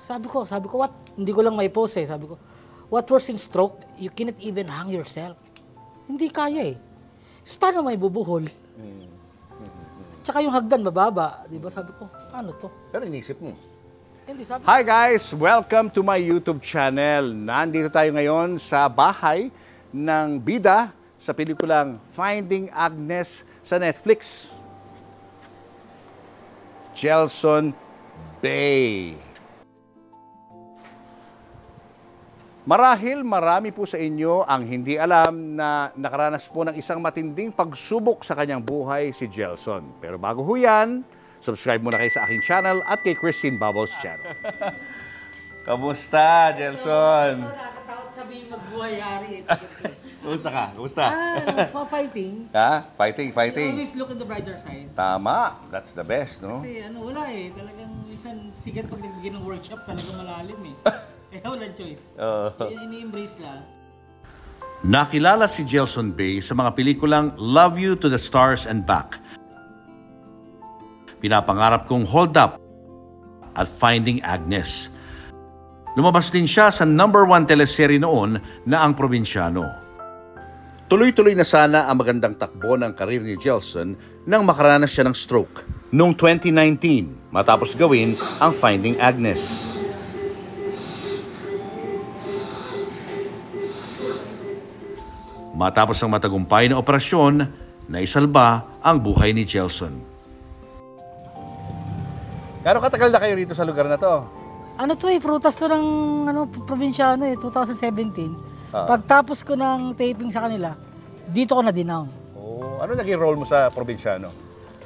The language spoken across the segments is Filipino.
Sabi ko, what? Hindi ko lang may post eh. Sabi ko, what worse in stroke? You cannot even hang yourself. Hindi kaya eh. So, paano may bubuhol? Tsaka yung hagdan mababa. Diba? Sabi ko, ano to? Pero inisip mo. Hindi, sabi Hi guys! Welcome to my YouTube channel. Nandito tayo ngayon sa bahay ng bida sa pelikulang Finding Agnes sa Netflix. Jelson Bay. Marahil marami po sa inyo ang hindi alam na nakaranas po ng isang matinding pagsubok sa kanyang buhay si Jelson. Pero bago ho yan, subscribe muna kayo sa aking channel at kay Christine Bubbles channel. Kamusta, Jelson? Nakakatakot sabihin magbuhay-ari. Kamusta ka? Kamusta? Fighting. Ha? Fighting. Always look at the brighter side. Tama. That's the best, no? Kasi wala eh. Talagang minsan, sigat pag nagbigay ng workshop, talagang malalim eh. Walang choice. Ini-embrace lang. Nakilala si Jelson Bay sa mga pelikulang Love You to the Stars and Back, Pinapangarap Kong Hold Up, at Finding Agnes. Lumabas din siya sa #1 teleserye noon na Ang Probinsyano. Tuloy-tuloy na sana ang magandang takbo ng karir ni Jelson nang makaranas siya ng stroke noong 2019 matapos gawin ang Finding Agnes. Matapos ang matagumpay na operasyon, naisalba ang buhay ni Jelson. Gano'ng katagal na kayo rito sa lugar na to? Ano to eh, prutas to ng probinsyano eh, 2017. Pagtapos ko ng taping sa kanila, dito ko na dinaw. Oh, ano naging role mo sa probinsyano?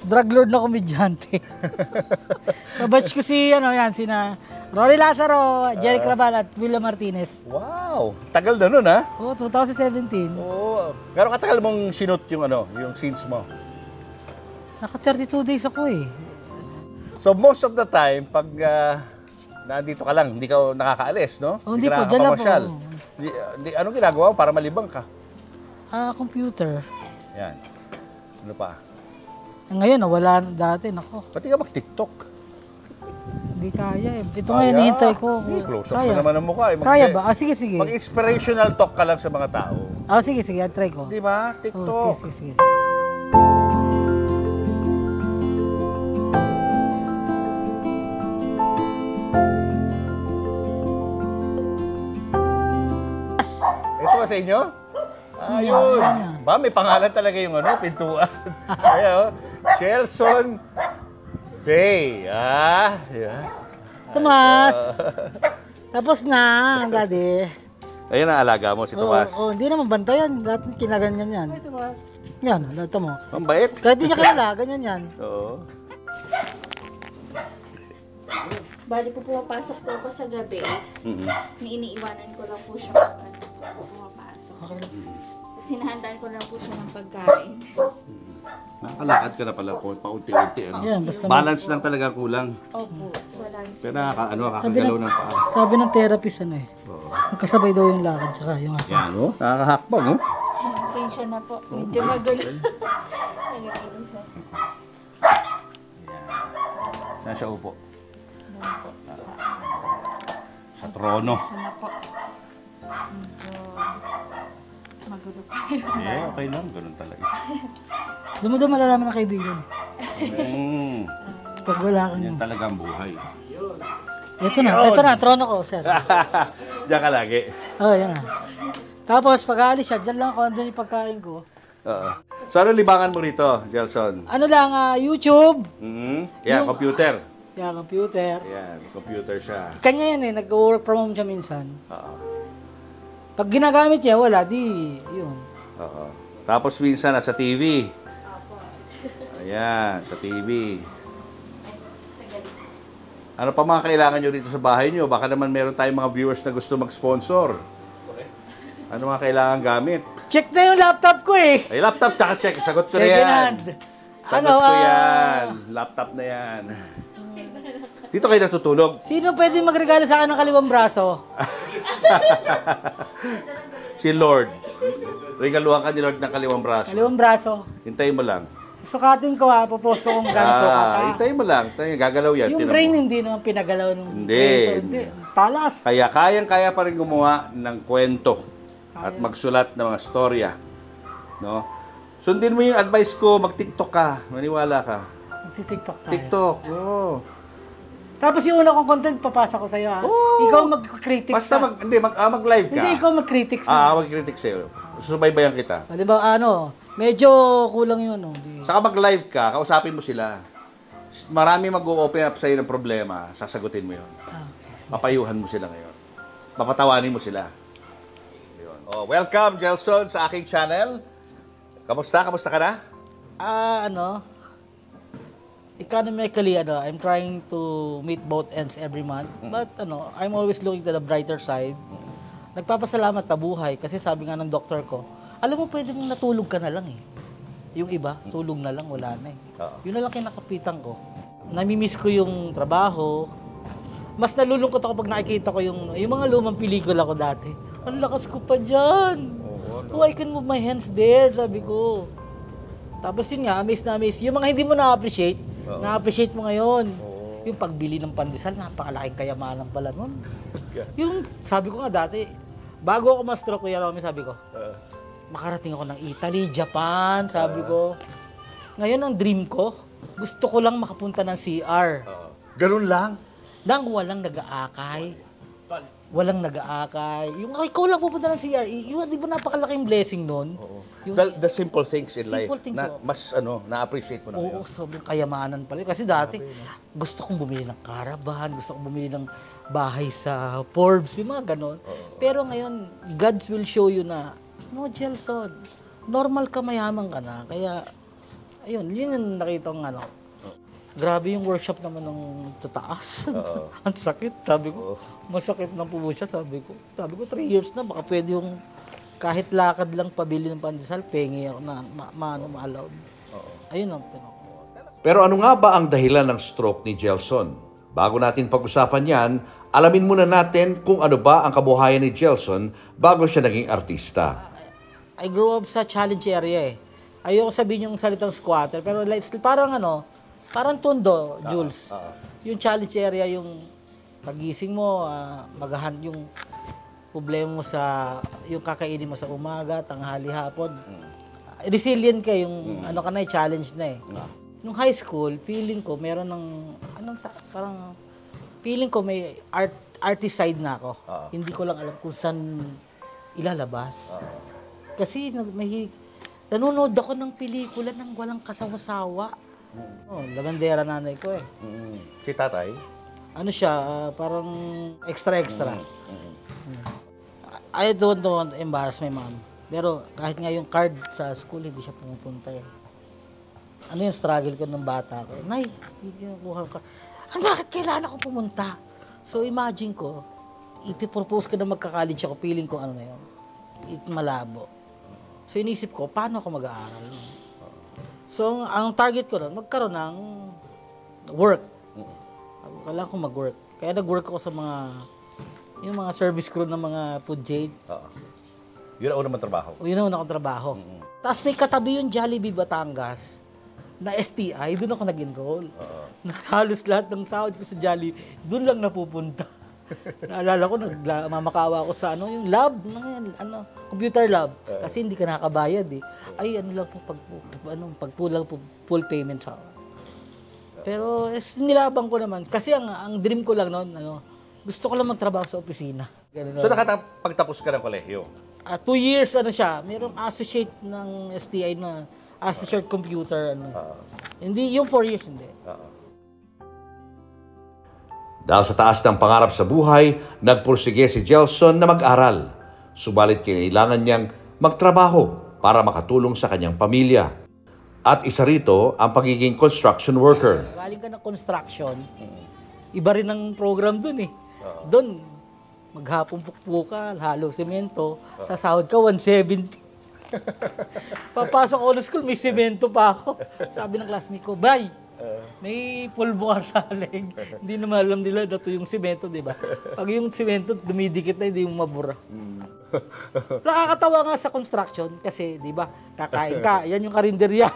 Drug lord na komedyante. Kabatch ko sina Rory Lazaro, Jeric Rabal at William Martinez. Wow! Tagal na nun, ha? Oo, 2017. Oo. Gano'ng katagal mong sinut yung yung scenes mo? Naka 32 days ako eh. So most of the time, pag nandito ka lang, hindi ka nakakaalis, no? Oh, hindi po, dyan lang po. Anong ginagawa mo para malibang ka? Computer. Yan. Ano pa? Ngayon, wala dati, nako. Pati ka mag-TikTok. Hindi kaya eh. Ito nga hinihintay ko. Close up na naman ang mukha. Kaya ba? Sige. Mag-inspirational talk ka lang sa mga tao. Sige, try ko. Di ba? TikTok. Sige. Ito ba sa inyo? Ayun. Ba, may pangalan talaga yung pintuan. Kaya, Jelson Bay. Yeah. Tomas! Tapos na, daddy. Ayun ang alaga mo, si Tomas. Hindi naman bantayan. Lahat kinaganyan yan. Ay, Tomas. Yan, lahat mo. Ang bait. Kahit di niya kilala, ganyan yan. Oo. Bali po pumapasok po ako sa gabi. Iniiwanan ko lang po siya kung pumapasok. Kasi nahandaan ko lang po siya ng pagkain. Nakakalakad ka na pala po, paunti-unti. Yan, Balance lang talaga kulang. Opo, wala. Pero nakakagalaw ng paa. Sabi ng therapist magkasabay daw yung lakad tsaka yung ako. Yan, nakakahakbang, Pasensya na po. Medyo magulo. Saan siya upo? Sa trono. Pasensya na po. Medyo magulo po. Okay lang, ganun talaga. Doon mo daw malalaman ng kaibigan. Pag wala kang... Yan talaga ang buhay. Ito na, trono ko, sir. Diyan ka lagi. Yan na. Tapos, pag aalis siya, dyan lang ako, andun yung pagkain ko. So, ano libangan mo rito, Jelson? Ano lang, YouTube. Yan, computer. Yan, computer. Yan, computer siya. Kanya yan nag-work from home siya minsan. Pag ginagamit niya, wala, yun. Tapos minsan, nasa TV. Ayan, sa TV. Ano pa mga kailangan nyo dito sa bahay nyo? Baka naman meron tayong mga viewers na gusto mag-sponsor. Ano mga kailangan gamit? Check na yung laptop ko eh. Ay, laptop, tsaka check. Sagot ko na Second yan. hand. Sagot ko yan. Laptop na yan. Dito kayo natutulog. Sino pwede magregalo sa akin ng kaliwang braso? Si Lord. Regaluhan ka ni Lord ng kaliwang braso. Kaliwang braso. Hintayin mo lang. Sukatin ko ha, puposto kong ganso ka. Hintayin mo lang. Gagalaw yan. Yung tinan brain mo. hindi naman pinagalaw ng Hindi. Hindi. Talas. Kaya kayang-kaya pa rin gumawa ng kwento at magsulat ng mga storya. No? Sundin mo yung advice ko, mag-TikTok ka. Maniwala ka. Magti-TikTok tayo. TikTok. Oo. Tapos yung una kong content, papasa ko sa'yo ha. Oo. Ikaw mag-critic Basta mag-live ka. Hindi, ikaw mag-critic sa. Mag-critic sa'yo. Susubaybayan kita. Di ba, medyo kulang yun. Saka mag-live ka, kausapin mo sila. Marami mag-open up sa'yo ng problema, sasagutin mo yun. Papayuhan mo sila ngayon. Papatawanin mo sila. Yun. Oh, welcome, Gelson, sa aking channel. Kamusta? Kamusta ka na? Economically, I'm trying to meet both ends every month. But, I'm always looking to the brighter side. Nagpapasalamat na buhay kasi sabi nga ng doktor ko, alam mo, pwede mong natulog ka na lang eh. Yung iba, tulog na lang, wala na eh. Yun na lang kinakapitan ko. Namimiss ko yung trabaho. Mas nalulungkot ako pag nakikita ko yung mga lumang pelikula ko dati. Ang lakas ko pa dyan. Oh, I can move my hands there, sabi ko. Tapos yun nga, amaze na amaze. Yung mga hindi mo na-appreciate, na-appreciate mo ngayon. Yung pagbili ng pandesal, napakalaking kayamanan pala nun. Yung, sabi ko nga dati, bago ako ma-stroke, Kuya Romy, sabi ko, makarating ako ng Italy, Japan, sabi ko. Ngayon, ang dream ko, gusto ko lang makapunta ng CR. Ganun lang? Nang walang nag-aakay. Walang nag-aakay. Yung ikaw lang pupunta ng CR, yung di ba napakalaking blessing nun? Yung, The simple things in life. Simple things, na, mas na-appreciate mo na oo, ngayon. sobrang kayamanan pala. Kasi dati, gusto kong bumili ng caravan, gusto kong bumili ng bahay sa Forbes, yung mga ganon. Pero ngayon, God's will show you na, no, Gelson, normal ka, mayaman ka na. Kaya, ayun, yun yung nakita kong grabe yung workshop naman ng tataas. Ang sakit, sabi ko. Masakit ng pumusya, sabi ko. Sabi ko, 3 years na, baka pwede yung kahit lakad lang pabili ng pandesal, pengi ako na ma-allowed. Ayun ang Pero ano nga ba ang dahilan ng stroke ni Gelson? Bago natin pag-usapan yan, alamin muna natin kung ano ba ang kabuhayan ni Gelson bago siya naging artista. I grew up sa challenge area eh. Ayoko sabihin yung salitang squatter, pero parang tondo, Jules. Yung challenge area, yung pagising mo, yung problema mo yung kakainin mo sa umaga, tanghali, hapon. Resilient ka, yung challenge na eh. Nung high school, feeling ko, meron ng, feeling ko may artist side na ako. Hindi ko lang alam kung saan ilalabas. Kasi nanonood ako ng pelikula nang walang kasawa-sawa. Labandera nanay ko eh. Si tatay? Ano siya, parang extra-extra. I don't want to embarrass my mom. Pero kahit nga yung card sa school, hindi siya pumupunta eh. Ano yung struggle ko ng bata ko? Nay, hindi nakuha ka. Bakit kailangan ako pumunta? So imagine ko, ipipropose ko na magka-college ako, feeling ko ano na yun. Malabo. So inisip ko, paano ako mag-aaral? So ang target ko doon, magkaroon ng work. Kailangan ko mag-work. Kaya nag-work ako sa yung mga service crew ng mga food chain. Yun ang unang trabaho? Yun ang unang trabaho. Tapos may katabi yung Jollibee Batangas na STI, doon ako nag-enroll. Halos lahat ng sahod ko sa Jollibee, doon lang napupunta. Naalala ko, mamakawa ako sa yung lab, computer lab. Kasi hindi ka nakakabayad eh. Ay, lang po, full payment sa Pero nilabang ko naman. Kasi ang dream ko lang noon, gusto ko lang magtrabaho sa opisina. So nakapagtapos ka ng kolehiyo? 2 years, merong associate ng STI na associate computer, Hindi, yung 4 years, hindi. Dahil sa taas ng pangarap sa buhay, nagpursige si Gelson na mag-aral. Subalit kinailangan niyang magtrabaho para makatulong sa kanyang pamilya. At isa rito ang pagiging construction worker. Galing ka ng construction, iba rin ang program dun eh. Doon, maghapong pukpukan, halo semento, sa sahod ka 170. Papasok ako ng school, may semento pa ako. Sabi ng classmate ko, "Bay, may pulbo ka sa leg." Hindi naman alam nila na ito yung semento, di ba? Pag yung semento, dumidikit na, hindi yung mabura. Nakakatawa nga sa construction kasi, di ba, kakain ka, yan yung karinderya.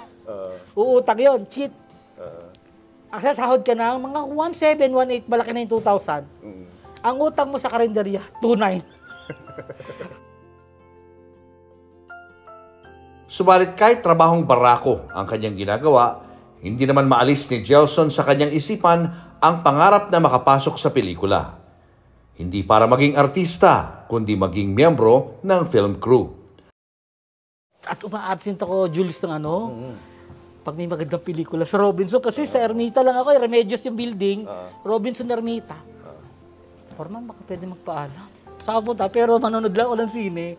Uutang yon, cheat. Ang sasahod ka ng mga 1.7, 1.8, malaki na yung 2,000. Ang utang mo sa karinderya, 2.9. Subalit kahit trabahong barako ang kanyang ginagawa, hindi naman maalis ni Gelson sa kanyang isipan ang pangarap na makapasok sa pelikula. Hindi para maging artista, kundi maging miyembro ng film crew. At uma-absent ako, Jules, ng pag may magandang pelikula sa Robinson. Kasi sa Ermita lang ako, Remedios yung building, Robinson Ermita. Forman, baka pwede magpaalam. Saka punta, pero manonood lang ako ng sine.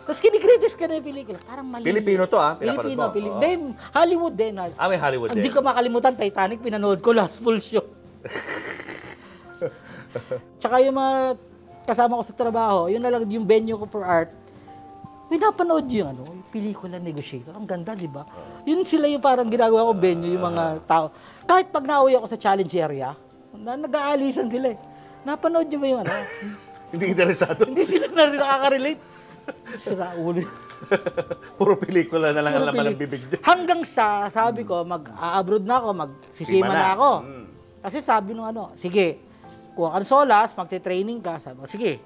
Tapos kinikritis ka na yung pelikula. Parang mali. Pilipino to, pinapanood mo. Pilipino. Then, Hollywood din. May Hollywood din. Hindi ko makalimutan, Titanic, pinanood ko last full show. Tsaka yung mga kasama ko sa trabaho, yun na lang yung venue ko for art. Pinapanood yung yung pelikula Negotiator. Ang ganda, di ba? Yun sila yung parang ginagawa ko venue, yung mga tao. Kahit pag nauwi ako sa challenge area, nag-aalisan sila eh. Napanood nyo ba yung Hindi interesado. Hindi sila na rin nakaka-relate. Sira ulo. Puro pelikula na lang ang laman ng bibig niya. Hanggang sa, sabi ko, mag-abroad na ako, magsisima na ako. Kasi sabi nung sige, kuha ka ng solas, magte-training ka. Sabi ko, sige.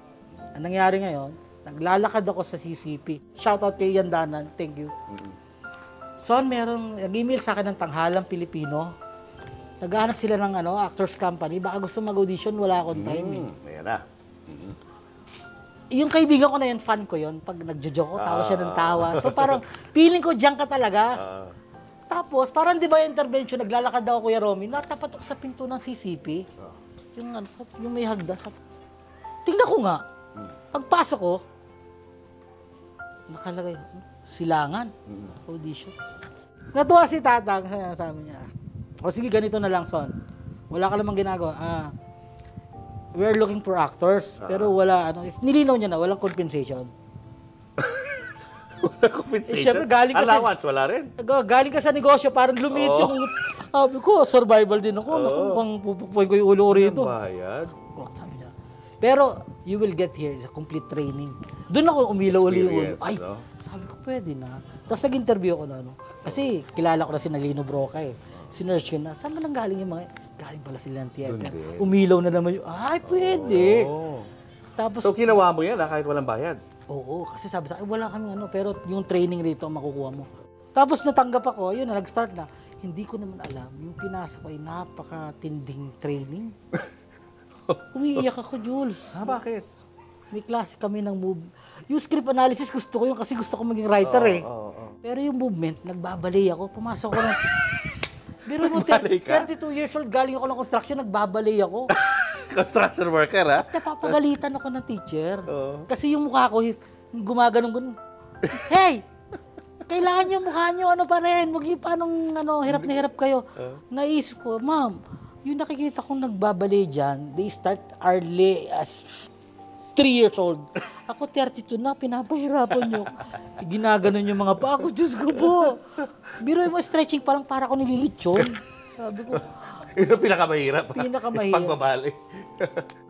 Ang nangyari ngayon, naglalakad ako sa CCP. Shoutout kay Yandanan, thank you. So, nag-email sa akin ng tanghalang Pilipino. Naghahanap sila ng actors company. Baka gusto mag-audition, wala akong time. Ayan na. Yung kaibigan ko na yun, fan ko yun. Pag nagjo-joke ko, tawa siya ng tawa. So parang, feeling ko, diyan ka talaga. Tapos, parang di ba yung intervention, naglalakad ako, Kuya Romy, natapat ako sa pinto ng CCP. Yung may hagdan. Tingnan ko nga. Pagpasok ko, nakalagay, silangan. Audition. Natuwa si Tatang, sabi niya, o sige, ganito na lang, Son. Wala ka namang ginagawa. We're looking for actors, pero wala, nilinaw niya na, walang compensation. Wala compensation? Siyempre, galing ka allowance, wala rin. Galing ka sa negosyo, parang lumiit yung, sabi ko, survival din ako. Mukhang pupukpuin ko yung ulo ko rito. Bayad. Sabi niya. Pero, you will get here, it's a complete training. Doon ako umilaw uli yung ulo. Ay, sabi ko, pwede na. Tapos nag-interview ako na, kasi kilala ko na si Nalino Broca eh. Sinerch ko na, saan mo nang galing yung mga, galing pala sila ng theater. Umilaw na naman yung, ay, pwede. Tapos, so, ginawa mo yan kahit walang bayad? Oo, kasi sabi sa akin, wala kami pero yung training rito ang makukuha mo. Tapos natanggap ako, yun na, nag-start na. Hindi ko naman alam, yung pinasa ko ay napakatinding training. Umiiyak ako, Jules. Bakit? May klase kami ng move. Yung script analysis, gusto ko yun kasi gusto ko maging writer Pero yung movement, nagbabalay ako. Pumasok ko ng... Pero mo, 32 years old, galing ako ng construction, nagbabalay ako. Construction worker, ha? At napapagalitan ako ng teacher. Kasi yung mukha ko, gumaganong-ganon. Hey! Kailangan yung mukha nyo, pa rin. Huwag yung paanong, hirap na hirap kayo. Naisip ko, ma'am, yung nakikita kong nagbabalay dyan, they start early as 3 years old. Ako 32 na, pinapahirapan nyo. Ginaganon yung mga pa ako, Diyos ko po. Biro mo, stretching pa lang para ako nililitsyon. Sabi ko, yun ang pinakamahirap. Pinakamahirap. Pagbabali.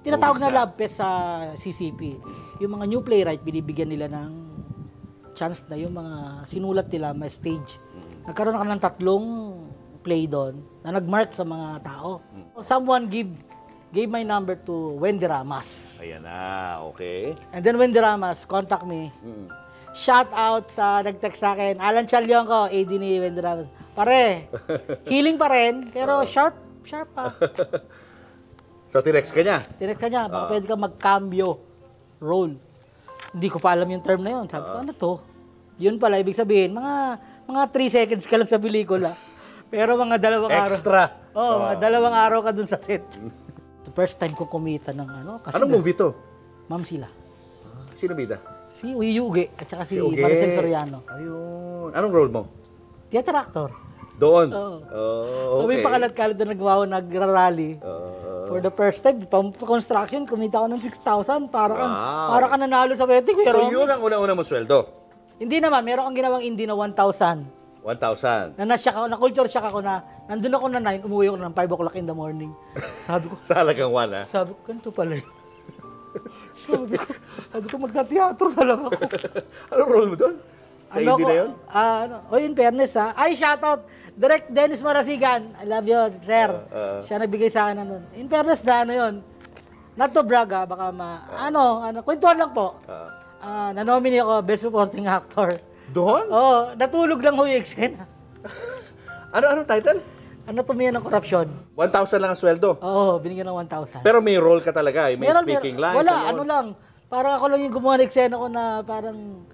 Tinatawag na lab fest sa CCP. Yung mga new playwright, binibigyan nila ng chance na yung mga sinulat nila, may stage. Nagkaroon ako ng 3 play doon na nagmark sa mga tao. Someone gave my number to Wendy Ramas. Ayan na, okay. And then Wendy Ramas, contact me. Shout out sa nag-text sa akin, Alan Chalyonco, AD ni Wendy Ramas. Pare, healing pa rin, pero sharp pa. So, tinext ka niya? Tinext ka niya, baka pwede ka mag-cambio role. Hindi ko pa alam yung term na yun. Sabi ko, ano to? Yun pala, ibig sabihin, mga 3 seconds ka lang sa pelikula. Pero mga 2 araw. Extra. Mga 2 araw ka dun sa set. The first time ko kumita ng kasi anong movie to? Ma'am sila. Sino bida? Si Uy Uge at saka si Uge. Maricel Soriano. Ayun. Anong role mo? Theater actor. Doon? Oo. Okay. May pakalat-kalat na nagrarally. For the first time, construction, kumita ako ng 6,000 para ka nanalo sa wedding. So, yun ang una-una mo sweldo? Hindi naman, meron kang ginawang indie na 1,000. 1,000? Na-culture shock ako na, nandun ako na 9, umuwi ako ng 5 o'clock in the morning. Sabi ko, sa halagang 1, ha? Sabi ko, ganito pala yun. sabi ko, magta-teatro na lang ako. Anong role mo doon? Sa indie na yun? In fairness ay shoutout, Direct Dennis Marasigan. I love you, sir. Siya nagbigay sa akin nun. In fairness na yun. Not to brag baka kwentuhan lang po. Na-nominate ako Best Supporting Actor. Doon? Oo, natulog lang ho yung eksena. Anong title? Anatomiya ng Korupsyon. 1,000 lang ang sweldo. Oo, binigyan ng 1,000. Pero may role ka talaga, may speaking lines. Wala, lang. Parang ako lang yung gumawa ng eksena ko na parang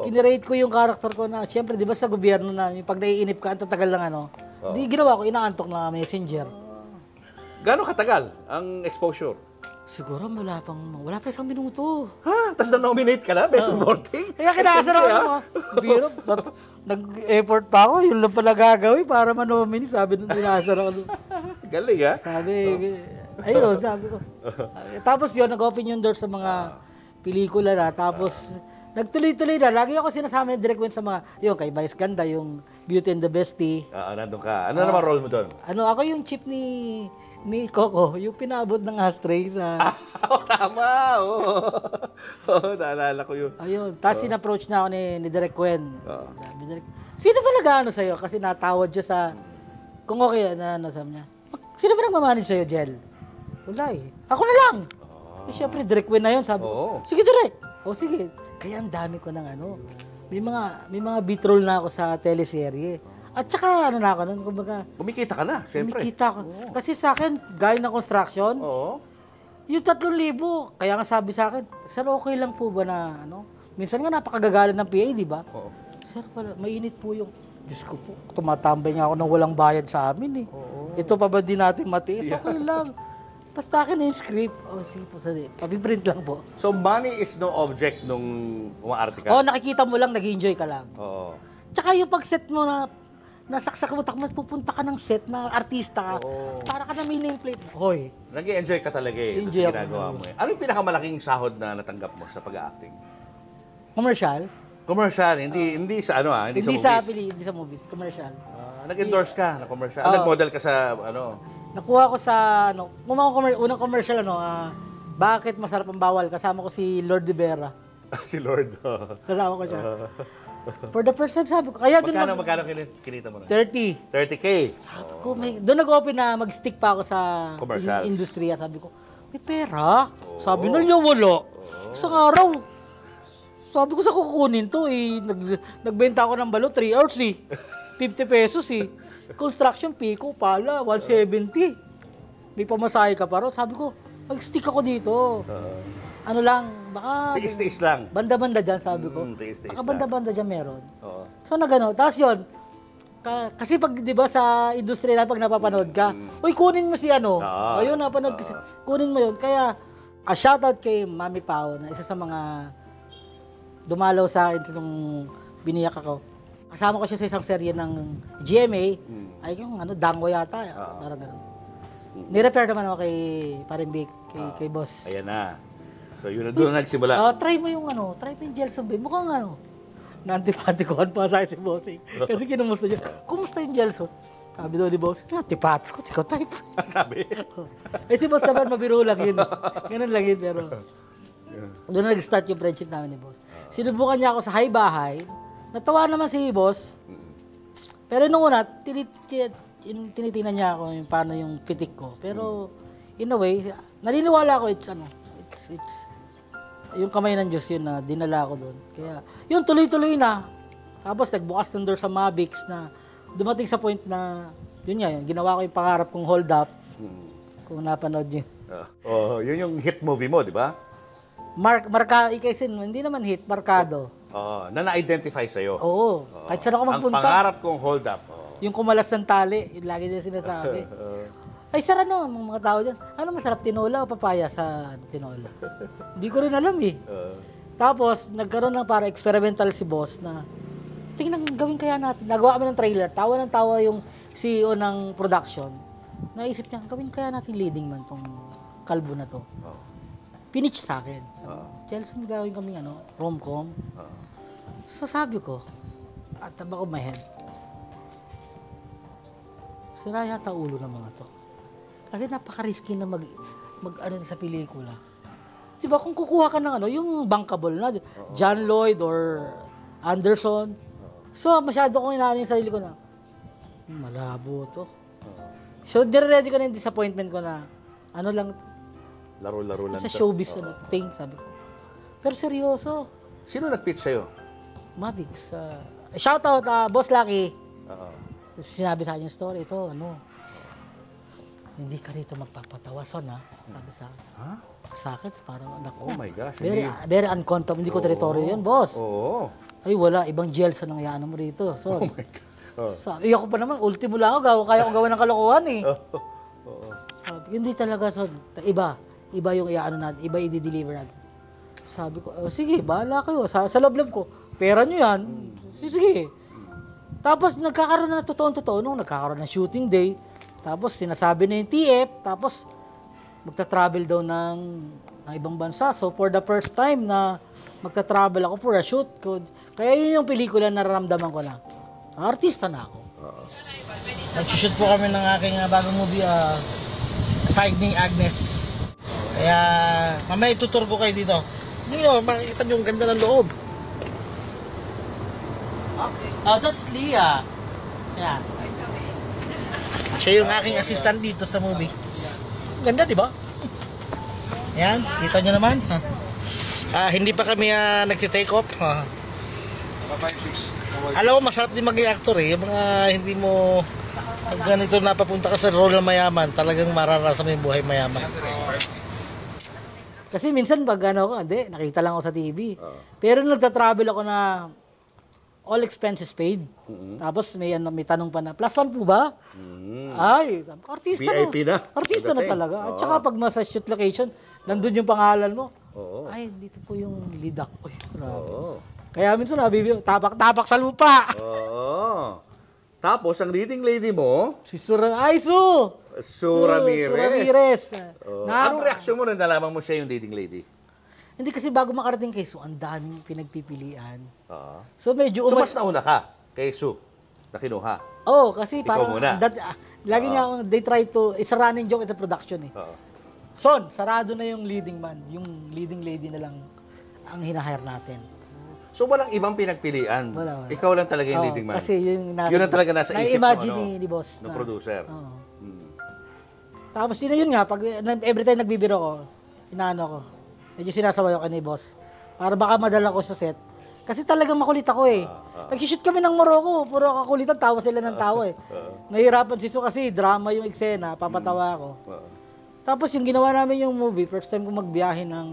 kinirate ko yung karakter ko na, siyempre, di ba sa gobyerno na, yung pag naiinip ka, ang tatagal lang di ginawa ko, inaantok na messenger. Gano'ng katagal ang exposure? Siguro wala pa 1 minuto. Ha? Tapos na-nominate ka na, Best Supporting? Kaya kinasar ako. Biro, nag-effort pa ako, yun lang pala gagawin para ma-nominate. Sabi nung kinasar ako. Galing Sabi, ayun, sabi ko. Tapos yun, nag-open yung door sa mga pelikula na. Tapos, nagtuloy-tuloy na. Lagi ako sinasama yung direct sa mga, yun, kay Vice Ganda, yung Beauty and the Bestie. Nandun ka. Ano naman role mo doon? Ako yung chief ni Coco, yung pinabot ng ashtray sa... Tama! Oo, naalala ko yun. Ayun, tapos in-approach na ako ni Direk Gwen. Sabi, Direk, sino ba nag-ano sa'yo? Kasi natawad siya sa... Kung okay, sabi niya, sino ba nagmamanage sa'yo, Jel? Wala Ako na lang! Siyempre, Direk Gwen na yun. Sabi ko, sige, Direk! Sige. Kaya ang dami ko ng may mga beat role na ako sa teleserye. At saka na ako nun, kumbaga... Kumikita ka na, siyempre. Kumikita ako. Kasi sa akin, galing ng construction, yung 3,000, kaya nga sabi sa akin, sir, okay lang po ba na, minsan nga napakagagalan ng PA, di ba? Sir, mainit po yung, Diyos ko po, tumatambay nga ako ng walang bayad sa amin Ito pa ba din natin matiis? Okay lang. Basta akin yung script. Sige po, papiprint lang po. So, money is no object nung umaarte ka? Nakikita mo lang, nag-enjoy ka lang. Tsaka yung pag-set mo na, nasaksak mo, pupunta ka ng set na artista ka, para ka na may nameplate. Hoy. Nag-i-enjoy ka talaga Enjoy sa ginagawa mo Ano yung pinakamalaking sahod na natanggap mo sa pag-acting? Commercial? Commercial, hindi sa Hindi sa sa movies. hindi sa movies, commercial. Nag-endorse ka na commercial. Nag-model ka sa Nakuha ko sa unang commercial bakit masarap ang bawal? Kasama ko si Lord De Vera. Si Lord. Kasama ko siya. For the first time, sabi ko, kaya doon Magkano kinita mo na? 30. 30K. Sabi ko, doon nag-open na mag-stick pa ako sa industriya. Sabi ko, may pera. Sabi niya, wala. Isang araw. Sabi ko, sa kukunin to nagbenta ako ng balo, 3 hours 50 pesos Construction fee ko pala, 170. May pamasahe ka pa ron. Sabi ko, mag-stick ako dito. Ano lang, baka... Tiis-tiis lang. Banda-banda dyan, sabi ko. Tiis-tiis Baka banda-banda dyan meron. Oo. So, Tapos yun, kasi pag, di ba, sa industriya na pag napapanood ka, uy, kunin mo si ayun, napanood kasi, kunin mo yun. Kaya, shoutout kay Mami Pao, na isa sa mga dumalaw sa akin nung biniyak ako. Kasama ko siya sa isang serye ng GMA, ay yung Dango yata, parang gano'n. Ni-repair naman ako kay Parimbik, kay boss. Ayan na. So, yun doon nagsimula. Try mo yung Gelson Bay. Mukhang na-antipatikohan pa sa akin si Bossing. Kasi kinumusta niya, kumusta yung Gelson? Sabi daw ni Bossing, antipatiko, tiko type. Sabi? Si Boss naman, mabiro lang yun. Ganun lang yun, pero doon na nag-start yung friendship namin ni Boss. Sinubukan niya ako sa bahay. Natawa naman si Boss. Pero nung una, tinitingnan niya ako yung paano yung pitik ko. Pero, in a way, naniniwala ako it's yung kamay ng Diyos yun na dinala ko doon. Kaya, yun, tuloy-tuloy na. Tapos, nagbukas ng door sa Mavix na dumating sa point na, yun nga, ginawa ko yung pangarap kong hold up. Kung napanood yun. Yun yung hit movie mo, di ba? Hindi naman hit, markado. Na na-identify sa'yo. Oo. Kahit saan ako magpunta. Ang pangarap kong hold up. Yung kumalas ng tali, yung lagi nila sinasabi. Ay, sir, mga tao dyan, masarap, tinola o papaya sa tinola? Hindi ko rin alam Tapos, nagkaroon ng para experimental si boss na, tingnan, gawin kaya natin. Nagawa kami ng trailer, tawa ng tawa yung CEO ng production. Naisip niya, gawin kaya natin leading man tong kalbo na to. Pinitch sa akin. Gelson, gawin kami rom-com. So sabi ko, at taba ko my head, sira yata ulo ng mga to. Kasi napaka-risky na mag sa pelikula. Diba kung kukuha ka ng yung bankable na, John Lloyd or Anderson. So, masyado kong inaano yung sarili ko na, malabo to. So, dire-ready ko na yung disappointment ko na, ano lang, Laro-laro lang. sa showbiz, thing, sabi ko. Pero seryoso, Sino nag-pitch sa'yo? Mavix. Shoutout, Boss Lucky. Oo. Sinabi sa akin yung story, ito, hindi ka rito magpapatawa, Son, ha? Sabi sa akin. Ha? Sa akin, parang, Oh my gosh. very uncomfortable. Hindi ko teritoryo yun, boss. Oo. Ay, wala. Ibang jails ang nangyayaan mo rito. So, Oh my God. Oh. sabi, ako pa naman, ultimo lang ako. Kaya ko gawa ng kalokohan eh. Oo. Sabi, hindi talaga, Son. Iba yung iaano natin. Iba i-deliver natin. Sabi ko, sige, bahala kayo. Sa loob-loob ko, pera nyo yan. Sige. Tapos, nagkakaroon na totoong-totoo nung nagkakaroon ng shooting day. Tapos, sinasabi na yung TF. Tapos, magta-travel daw ng ibang bansa. So, for the first time na magta-travel ako for a shoot. Kaya yun yung pelikula na nararamdaman ko na. Artista na ako. Nag-shoot po kami ng aking bagong movie, Finding Agnes. Kaya, mamaya itutur ko kayo dito. Hindi nyo, makikita nyo ang ganda ng loob. Okay. Oh, that's Leah. Yeah. Siya yung aking assistant dito sa movie. Ganda, di ba? Yan, kita nyo naman. Hindi pa kami nagti-take off. Alam mo, masarap din maging actor eh. Yung mga hindi mo ganito napapunta ka sa role na mayaman, talagang mararasa mo yung buhay mayaman. Kasi minsan pag nakita lang ako sa TV. Pero nung nagta-travel ako na all expenses paid. Tapos may tanong pa na, +1 po ba? Ay, artista VIP na. Artista na talaga. At saka pag nasa shoot location, nandun yung pangalan mo. Ay, dito po yung lead ako. Uy, grabe. Kaya minsan nabibiyo, tapak sa lupa. Oo. Tapos, ang leading lady mo, Si Su Ramirez. anong reaksyon mo nung nalaman mo siya yung leading lady? Hindi kasi bago makarating kay Su, ang daming pinagpipilian. Oo. So medyo So, mas nauna ka kay Su na kinuha. kasi Ikaw parang muna. lagi niya they try to, it's a running joke at the production eh. Oo. Son, sarado na yung leading man, yung leading lady na lang ang hinahire natin. So, walang ibang pinagpilian. Wala. Ikaw lang talaga yung leading man. Kasi yun Yun ang talaga nasa isip na-imagine ni boss. ng producer. Oo. Tapos yun nga, pag every time nagbibiro ko, inaano ko, medyo sinasaway ako ni boss. Para baka madala ko sa set. Kasi talagang makulit ako eh. Nag-shoot kami ng Morocco, puro kakulitan, tawa sila ng tawa eh. Nahihirapan si Su kasi drama yung eksena, papatawa ako. Tapos yung ginawa namin yung movie, first time ko magbiyahe ng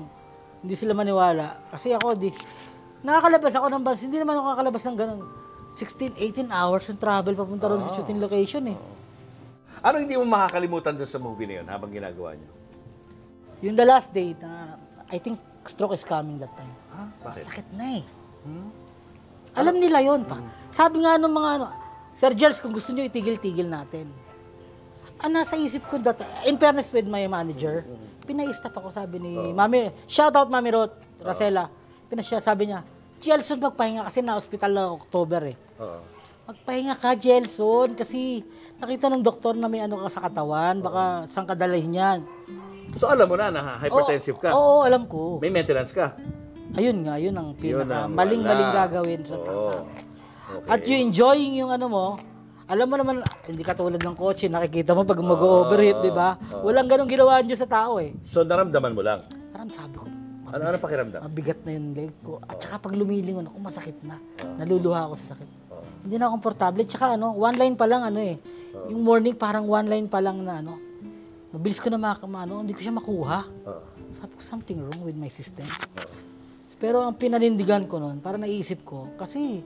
hindi sila maniwala. Kasi ako, nakakalabas ako ng bus, hindi naman ako nakakalabas ng ganun. 16, 18 hours yung travel papunta ron sa shooting location eh. Ano hindi mo makakalimutan dun sa movie na yun habang ginagawa niyo? Yung the last day na, I think stroke is coming that time. Bakit? Sakit na eh. Alam nila yon pa. Sabi nga nung mga Sir Gels, kung gusto nyo itigil-tigil natin. Nasa isip ko that, in fairness with my manager, pina-stop ako, sabi ni Mami, shout out Mami Roth, Rosella. Sabi niya, Gelson, magpahinga kasi na-hospital na October eh. Magpahinga ka, Gelson, kasi nakita ng doktor na may ano ka sa katawan, baka saan ka dalhin yan. So alam mo na hypertensive ka? Oo, alam ko. May maintenance ka? Ayun nga, yun ang Yun ang maling-maling wala. gagawin sa tao. Okay. At yung enjoying yung ano mo, alam mo naman, hindi katulad ng kotse, nakikita mo pag mag-overheat, di ba? Walang ganong ginawa niyo sa tao eh. So naramdaman mo lang? Parang sabi ko, Ano pakiramdam? mabigat na yung leg ko. At saka pag lumilingon ako, masakit na. Naluluha ako sa sakit. Hindi na ako komportable. Tsaka one line pa lang yung morning parang one line pa lang na mabilis ko na hindi ko siya makuha. Sabi ko, something wrong with my system. Pero ang pinanindigan ko noon, para naisip ko, kasi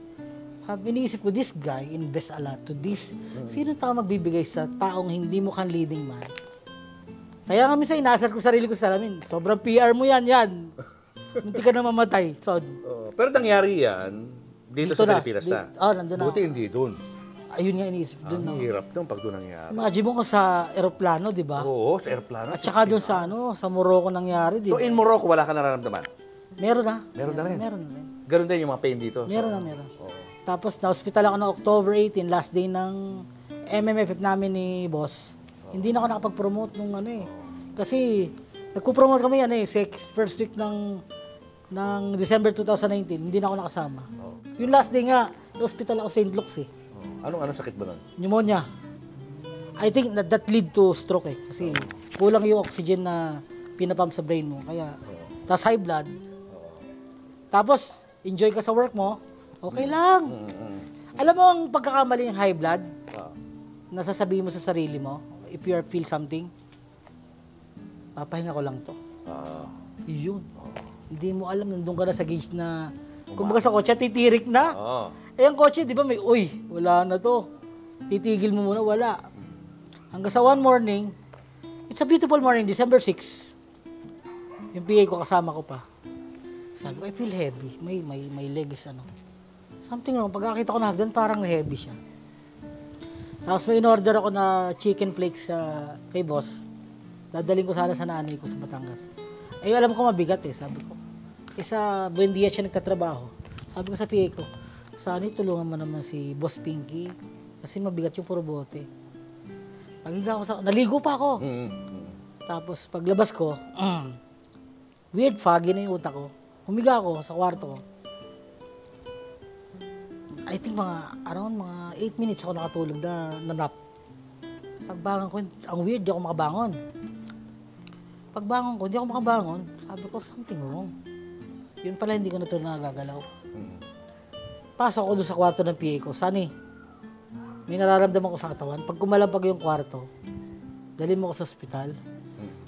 iniisip ko, this guy invest a lot to this. Sino tao magbibigay sa taong hindi mo kan leading man? Kaya nga minsan inaasar ko sarili ko sa salamin, sobrang PR mo yan. Hindi ka na mamatay. Pero nangyari yan dito sa Pilipinas na. Nandun na. Buti hindi doon. Ayun nga iniisip doon. Ang hirap doon pag doon nangyari. Imagine mo ko sa eroplano, di ba? Oo, sa aeroplano. At saka doon sa Morocco nangyari, di So ba? in Morocco, wala ka nararamdaman? Meron na. Meron na rin? Meron na rin. Ganun din yung mga pain dito? Meron na. Tapos na-hospital ako na October 18, last day ng MMFF namin ni boss. Hindi na ako nakapag-promote nung Kasi nagpo-promote kami first week ng December 2019, hindi na ako nakasama. Yung last day nga, hospital ako sa St. Luke's eh. Anong sakit ba nun? Pneumonia. I think that lead to stroke eh. Kasi kulang yung oxygen na pinapump sa brain mo. Kaya, tas high blood. Tapos, enjoy ka sa work mo, okay lang. Alam mo ang pagkakamali ng high blood? Nasasabihin mo sa sarili mo, if you feel something, papahinga ko lang to. Yun. Hindi mo alam, nandun ka na sa gauge na, kumbaga sa kotse, titirik na. Eh, ang kotse, di ba may, uy, wala na to. Titigil mo muna, wala. Hanggang sa one morning, it's a beautiful morning, December 6. Yung PA ko, kasama ko pa. Sabi ko, I feel heavy. May legs, ano. Something wrong. Pagkakita ko na hagdan, parang heavy siya. Tapos may in-order ako na chicken flakes kay boss. Dadaling ko sana sa nanay ko sa Batangas. Eh, alam ko mabigat eh, sabi ko. Eh, sa Buendia siya nagtatrabaho. Sabi ko sa PA ko, sana tulungan mo naman si Boss Pinky. Kasi mabigat yung puro bote. Pagiga ako naligo pa ako. Tapos paglabas ko, weird, foggy na yung utak ko. Humiga ako sa kwarto ko. I think around 8 minutes ako nakatulog na nap. Pagbangon ko, ang weird, di ako makabangon. Pagbangon ko, di ako makabangon. Sabi ko, something wrong. Yun pala, hindi ko na ito nagagalaw. Pasok ako doon sa kwarto ng PA ko. Sani, may nararamdaman ko sa katawan. Pag kumalampag yung kwarto, dalhin mo ko sa ospital.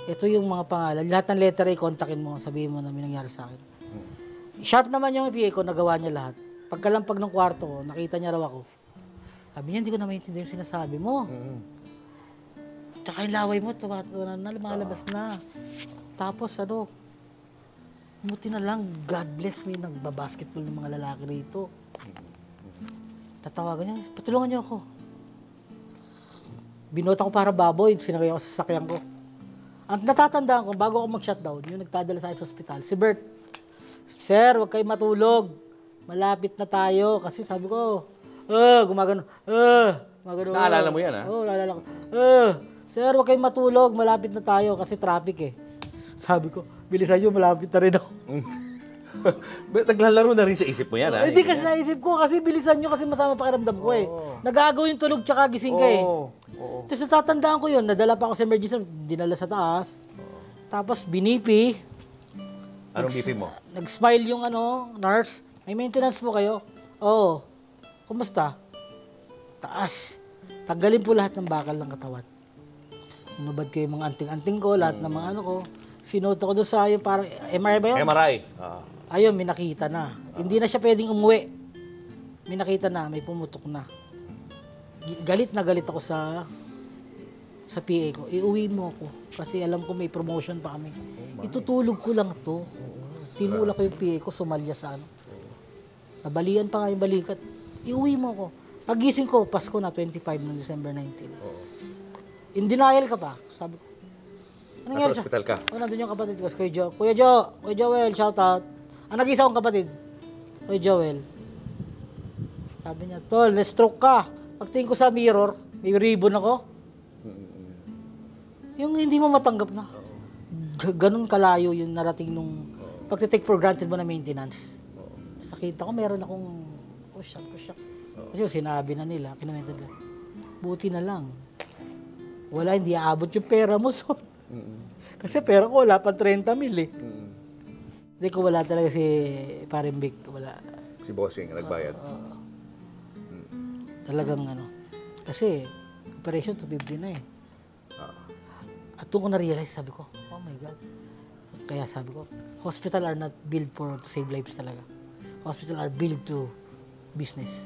Ito yung mga pangalan. Lahat ng letter ay kontakin mo. Sabihin mo na may nangyari sa akin. Sharp naman yung PA ko, nagawa niya lahat. Pagkalampag ng kwarto, nakita niya raw ako. Sabi niya, hindi ko na maintindihan yung sinasabi mo. Tsaka yung laway mo, lumalabas na. Tapos buti na lang, God bless me, nagbabasketball ng mga lalaki rito. Tatawagan niya, patulungan niyo ako. Binota ko para baboy, sinagay ako sa sasakyan ko. Ang natatandaan ko, bago ako mag-shutdown, yung nagtadala sa akin sa ospital, si Bert. Sir, huwag kayo matulog. Malapit na tayo. Kasi sabi ko, gumagano. Naalala mo yan, ha? Oo, naalala ko. Sir, huwag kayo matulog. Malapit na tayo kasi traffic eh. Sabi ko, bilisan nyo, malapit na rin ako. Naglalaro na rin sa isip mo yan, ha? Hindi kasi naisip ko, kasi bilisan nyo kasi masama pakiramdam ko eh. Nagagaw yung tulog tsaka gising ka eh. Tapos natatandaan ko yun, nadala pa ako sa emergency, dinala sa taas. Tapos binipi. Anong BP mo? Nag-smile yung nurse. May maintenance po kayo? Oo. Kumusta? Taas. Tanggalin po lahat ng bakal ng katawan. Inubad ko yung mga anting-anting ko, lahat ng mga ko. Sinuto ko doon sa yung parang, MRI ba yun? MRI. Ayun, may nakita na. Hindi na siya pwedeng umuwi. May nakita na, may pumutok na. Galit na galit ako sa PA ko. Iuwi mo ako. Kasi alam ko may promotion pa kami. Itutulog ko lang to. Tinulak ko yung PA ko, sumalya sa Nabalian pa nga yung balikat. Iuwi mo ako. Pagising ko, Pasko na, 25 ng December 19. In denial ka pa. Sabi ko, ano nasa ospital ka? Nandun yung kapatid ko. Kuya Joel, shout out. Nag-isa akong kapatid. Kuya Joel. Sabi niya, Tol, na-stroke ka. Pagtingin ko sa mirror, may ribbon ako. Yung hindi mo matanggap na. Ganun kalayo yung narating nung pagtitake for granted mo na maintenance. Nakita ko, meron akong shock. Kasi sinabi na nila, kinamenta nila, buti na lang. Wala, hindi aabot yung pera mo. So. Kasi pera ko, wala pa 30 mil eh. Hindi ko wala talaga si Parimbik. Wala. Si Bossing, nagbayad. Talagang Kasi, operation to 50 na eh. At doon ko na-realize, sabi ko, oh my God. Kaya sabi ko, hospital are not built to save lives talaga. Hospital are built to business.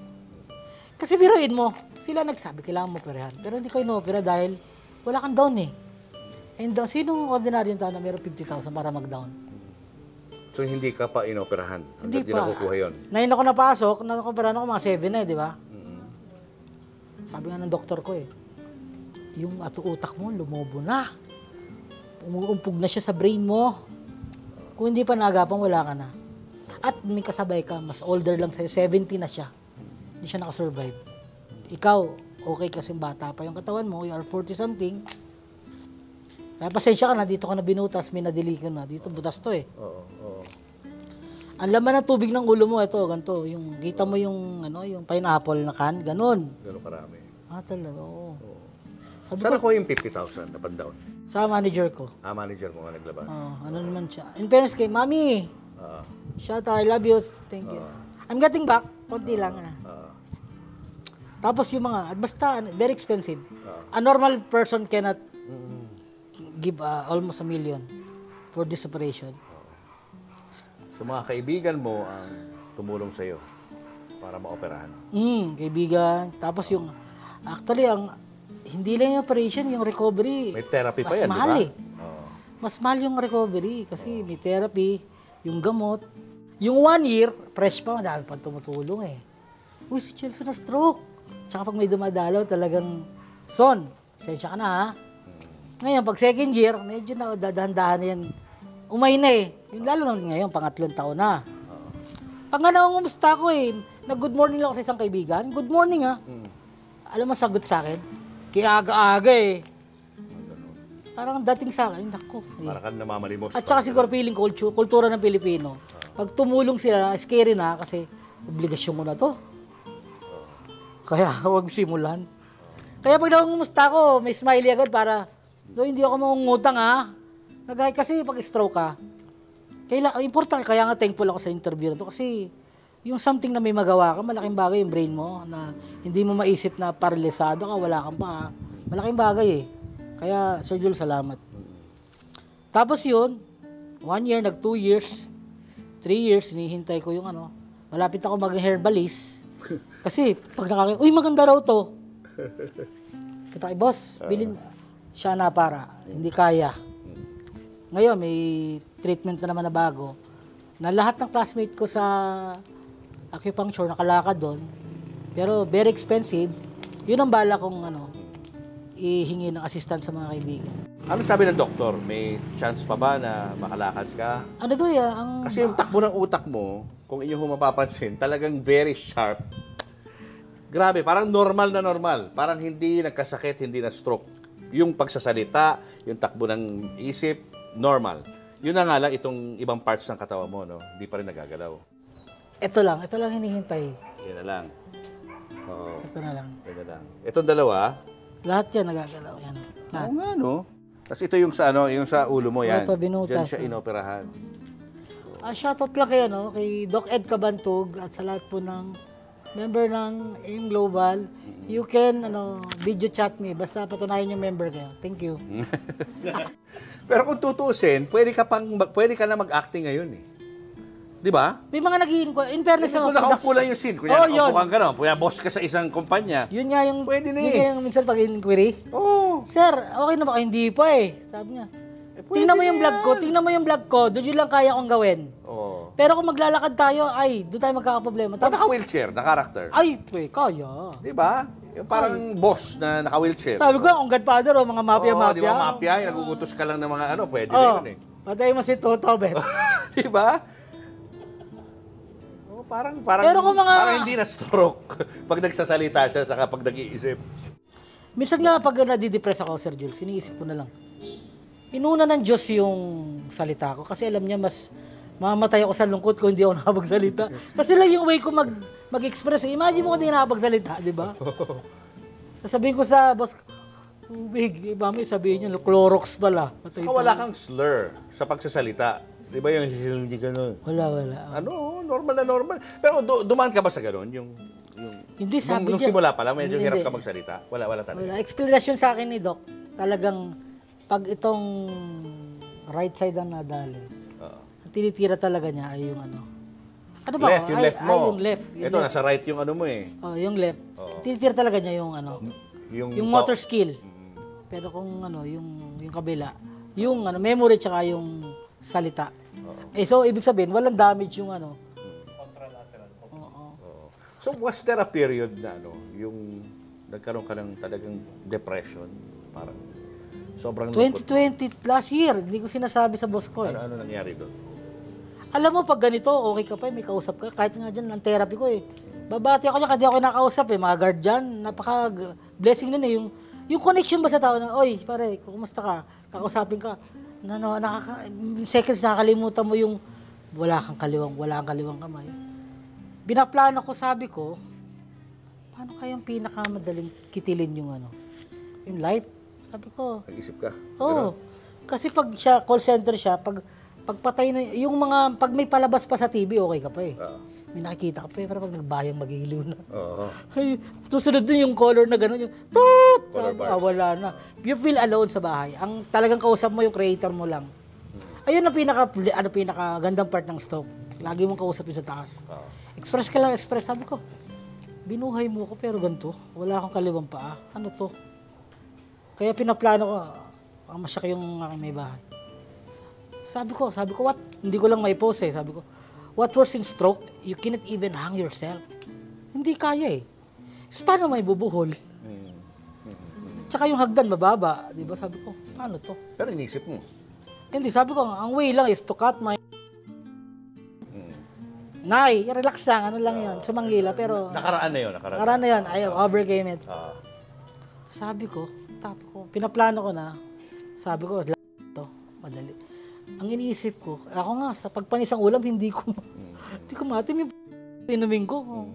Kasi biruin mo, sila nagsabi, kailangan mo operahan. Pero hindi ko ino-opera dahil wala kang down eh. And down, sinong ordinaryong tao na meron 50,000 para mag-down? So hindi ka pa inoperahan? Hindi pa. Nakukuha yun? 9 ako napasok, nakoperahan ako mga 7 na eh, di ba? Sabi nga ng doktor ko eh, yung utak mo, lumobo na. Umuumpog na siya sa brain mo. Kung hindi pa naagapan, wala ka na. At may kasabay ka, mas older lang sa'yo, 70 na siya. Hindi siya nakasurvive. Ikaw, okay kasing bata pa yung katawan mo, you are 40-something. Kaya pasensya ka na, dito ka na binutas, may nadili ka na. Dito, butas to eh. Ang laman ng tubig ng ulo mo, ito, ganito. Yung, kita mo yung, yung pineapple na can, ganun. Gano'ng karami. Talaga, oo. Sabi Saan ko, ako yung 50,000 na pan-down? sa manager ko. Manager mo nga naglabas. Ano naman siya. In fairness kay Mami, shout out, I love you, thank you. I'm getting back, konti lang. Tapos yung mga, basta, very expensive. A normal person cannot give almost $1 million for this operation. So mga kaibigan mo ang tumulong sa'yo para maoperahan. Kaibigan. Tapos yung, actually, hindi lang yung operation, yung recovery. May therapy pa mas yan, mahal di ba? Mas mahal yung recovery kasi may therapy, yung gamot. Yung 1 year, fresh pa, madami pa tumutulong eh. Uy, si Chelsea na stroke. Tsaka pag may dumadalaw, talagang, Son, sensya ka na ha. Ngayon, pag second year, medyo na dadahan-dahan na yan. Umay na eh. Yung lalo na ngayon, pangatlong taon na. Pag nga nangungumusta ako eh, nag-good morning lang ako sa isang kaibigan. Good morning ha. Alam mo, sagot sa akin? Kaya aga-aga eh. Parang dating sa akin, naku. Para kang namamalimos. At saka siguro feeling kultura ng Pilipino. Pag tumulong sila, scary na kasi obligasyon mo na to. Kaya huwag simulan. Kaya pag nangungumusta ako, may smiley agad para, hindi ako mangungutang ha. Kasi pag stroke ka, important, kaya nga thankful ako sa interview na to kasi yung something na may magawa ka, malaking bagay yung brain mo na hindi mo maisip na paralisado ka, wala kang pa. Malaking bagay eh. Kaya, Sir Jules, salamat. Tapos yun, 1 year, 2 years, 3 years, hinihintay ko yung malapit ako mag-herbalist. Kasi, pag nakakita, uy, maganda raw to. Kita kay boss, bilhin siya na para, hindi kaya. Ngayon, may treatment na naman na bago, na lahat ng classmate ko sa acupuncture, nakalakad doon. Pero, very expensive. Yun ang bala kong, ihingi ng assistant sa mga kaibigan. Ano sabi ng doktor? May chance pa ba na makalakad ka? Kasi yung takbo ng utak mo, kung inyong mapapansin, talagang very sharp. Grabe, parang normal na normal. Parang hindi nagkasakit, hindi na stroke. Yung pagsasalita, yung takbo ng isip, normal. Yun na nga lang itong ibang parts ng katawan mo, no? Hindi pa rin nagagalaw. Ito lang hinihintay. Yan na lang. Oo. Ito na lang. Yan na lang. Itong dalawa, Lahat yan nagagalaw. Yan. Lahat. oo nga, no? Tapos ito yung sa yung sa ulo mo yan. Ito, binutas. Diyan siya inoperahan. Shoutout lang kay Doc Ed Cabantug at sa lahat po ng member ng AIM Global. You can video chat me basta patunayan yung member kayo. Thank you. Pero kung tutuusin, pwede ka na mag-acting ngayon eh. Di ba? May mga nag-i-inquire. In fairness, Kasi kung nakaupo lang yung scene, kunya yun. nakaupo ka kunya boss ka sa isang kumpanya. Yun nga yung, Pwede na yun eh. nga yung minsan pag-inquiry. Oo. Sir, okay na ba? Hindi pa eh. Sabi niya. Pwede Tingnan mo na yung vlog ko, yan. tingnan mo yung vlog ko, doon yun lang kaya kong gawin. Oo. Pero kung maglalakad tayo, doon tayo magkakaproblema. O naka-wheelchair, na character. Kaya. Di ba? Yung parang boss na naka-wheelchair. Sabi ko, ang Godfather o mga mafia-mafia. Di ba mafia? Yung nagugutos ka lang ng mga pwede na yun eh. Patay mo si Toto, Bet. Di ba? Parang Pero kung parang hindi na stroke pag nagsasalita siya sa kapag nag-iisip. Minsan nga pag nadidepress ako, Sir Jules, siniisip ko na lang. Inuna ng Diyos yung salita ko kasi alam niya mas mamatay ako sa lungkot ko hindi ako nakapagsalita. Kasi lang yung way ko mag-express. Imagine mo kung hindi nakapagsalita, di ba? Sabihin ko sa boss, tubig. Mami, sabihin niya, Clorox pala. Saka wala kang slur sa pagsasalita. Di ba yung hindi ganun? Wala. Normal na normal. Pero dumaan ka ba sa ganun? Hindi, sabi nung niya. simula pa lang, medyo Hindi. hirap ka magsalita? Wala talaga. Wala. Explanation sa akin ni Doc, talagang pag itong right side ang nadali, ang tinitira talaga niya ay yung Ano ba? Left, yung left mo. yung left. Ito, nasa right yung mo eh. Yung left. Tinitira talaga niya yung yung motor skill. Pero kung yung kabila, yung memory tsaka yung salita. So, ibig sabihin, walang damage yung Contralateral. So, was there a period na yung nagkaroon ka ng talagang depression? Parang sobrang lungkot. 2020, last year, hindi ko sinasabi sa boss ko eh. Ano nangyari doon? Alam mo, pag ganito, okay ka pa, may kausap ka. Kahit nga dyan, ang therapy ko eh. Babati ako niya, kasi ako nakausap eh. Mga guard dyan, napaka-blessing nun eh. Yung connection ba sa tao na, oy, pare, kumusta ka? Kakausapin ka. Seconds nakakalimutan mo yung wala kang kaliwang kamay. Binaplano ko, sabi ko, paano kayang pinakamadaling kitilin yung yung life? Sabi ko. Nag-isip ka? Oo. Kasi pag siya, call center siya, pagpatay na, pag may palabas pa sa TV, okay ka pa eh. May nakikita ka pa eh, pero pag nagbayang maghihiliw na. Oo. Ay, susunod dun yung color na gano'n, yung toot! Color bars. Wala na. You feel alone sa bahay. Ang talagang kausap mo yung creator mo lang. Ayun ang pinaka-gandang part ng stroke. Lagi mong kausap yun sa taas. Express ka lang, express. Sabi ko, binuhay mo ko pero ganito. Wala akong kaliwang paa. Ano to? Kaya pinaplano ko, masyak yung aking may bahay. Sabi ko, what? Hindi ko lang may post eh. Sabi ko, what worse in stroke, you cannot even hang yourself. Hindi kaya eh. Paano may bubuhol? Tsaka yung hagdan mababa, di ba? Sabi ko, paano to? Pero inisip mo. Hindi, sabi ko, ang way lang is to cut my... Nay, relax lang, ano lang yun, sumanggila, pero... Nakaraan na yun, Nakaraan na yun, I overcame it. Sabi ko, pinaplano ko na, sabi ko, to, madali. Ang iniisip ko, ako nga, sa pagpanisang ulam, hindi ko matim yung inumin ko.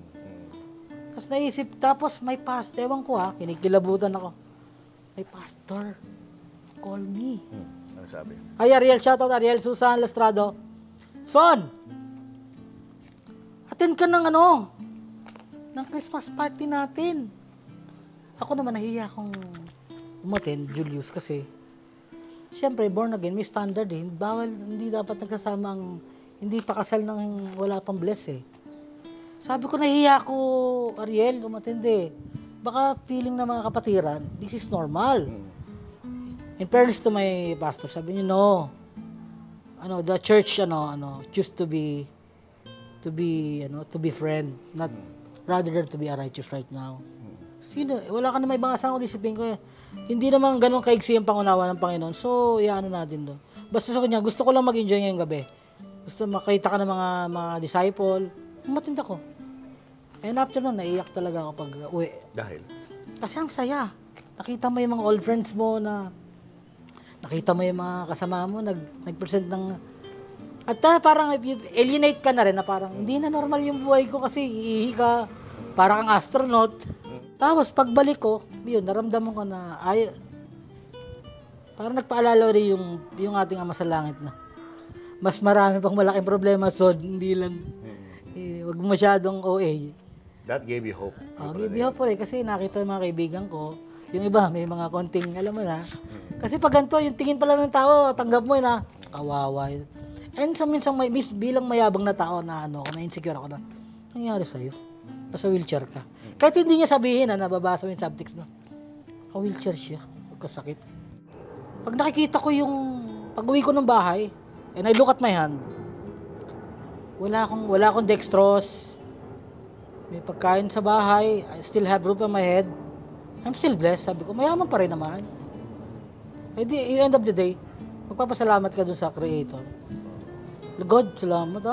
Tapos naisip, tapos may pastor, ewan ko kinikilabutan ako. May pastor, call me. Ano sabi? Ay, Ariel, shoutout Ariel, Susan Lastrado. Son, attend ka ng ng Christmas party natin. Ako naman nahiya akong umattend, Julius, kasi siyempre, born again, may standard eh. Bawal, hindi dapat nagsasama ang hindi pa kasal ng wala pang bless eh. Sabi ko, nahiya ako, Ariel, umattend eh. Baka feeling ng mga kapatiran, this is normal. In fairness to my pastor, sabi niya, no. The church, choose to be friend, not rather than to be a righteous right now. Sino? Wala ka na may bangasang ko disipin ko. Hindi naman ganun kaigsi ang pangunawa ng Panginoon. So, iyaano natin doon. Basta sa kanya, gusto ko lang mag-enjoy ngayong gabi. Gusto makita ka ng mga disciple. Umatinda ko. And after nun, naiyak talaga ako pag uwi. Dahil? Kasi ang saya. Nakita mo yung mga old friends mo nakita mo yung mga kasama mo, nag-present ng... At parang alienate ka na rin na parang, hindi na normal yung buhay ko kasi iihi ka, parang kang astronaut. Tapos pagbalik ko, yun, naramdaman ko na, parang nagpaalala rin yung ating Ama sa Langit na mas marami pang malaking problema, so hindi lang, wag masyadong OA. That gave you hope. Gave you hope rin, kasi nakita yung mga kaibigan ko, yung iba, may mga konting, alam mo na. Kasi pag ganito, yung tingin pala ng tao, tanggap mo na, kawawa yun. And minsan bilang mayabang na tao na na-insecure ako na, nangyari sa'yo? Nasa wheelchair ka. Kahit hindi niya sabihin nababasa mo yung subtext na, wheelchair siya, magkasakit. Pag nakikita ko pag-uwi ko ng bahay, and I look at my hand, wala akong dextrose, may pagkain sa bahay, I still have roof on my head, I'm still blessed. Sabi ko, mayaman pa rin naman. Eh di, end of the day, magpapasalamat ka dun sa Creator. God, salamat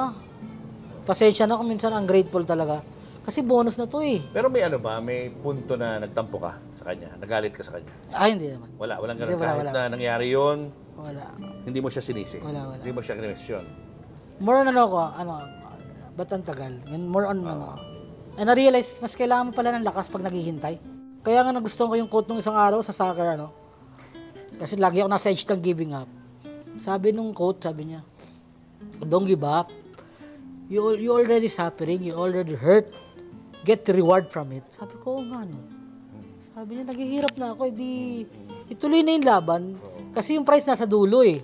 Pasensya na kung minsan ungrateful talaga. Kasi bonus na to eh. Pero may punto na nagtampo ka sa kanya? Nagalit ka sa kanya? Hindi naman. Walang ganun. Hindi, Kahit na nangyari yun, wala. hindi mo siya sinisi? Wala. Hindi mo siya kinemesyon? More on ba't ang tagal? More on And na-realize, mas kailangan mo pala ng lakas pag naghihintay. Kaya nga nagustuhan ko yung quote nung isang araw sa soccer, Kasi lagi ako nasa edge ng giving up. Sabi nung quote, sabi niya, don't give up. You already suffering, you already hurt. Get the reward from it. Sabi ko, Sabi niya, naghihirap na ako, ituloy na yung laban. Kasi yung prize nasa dulo eh.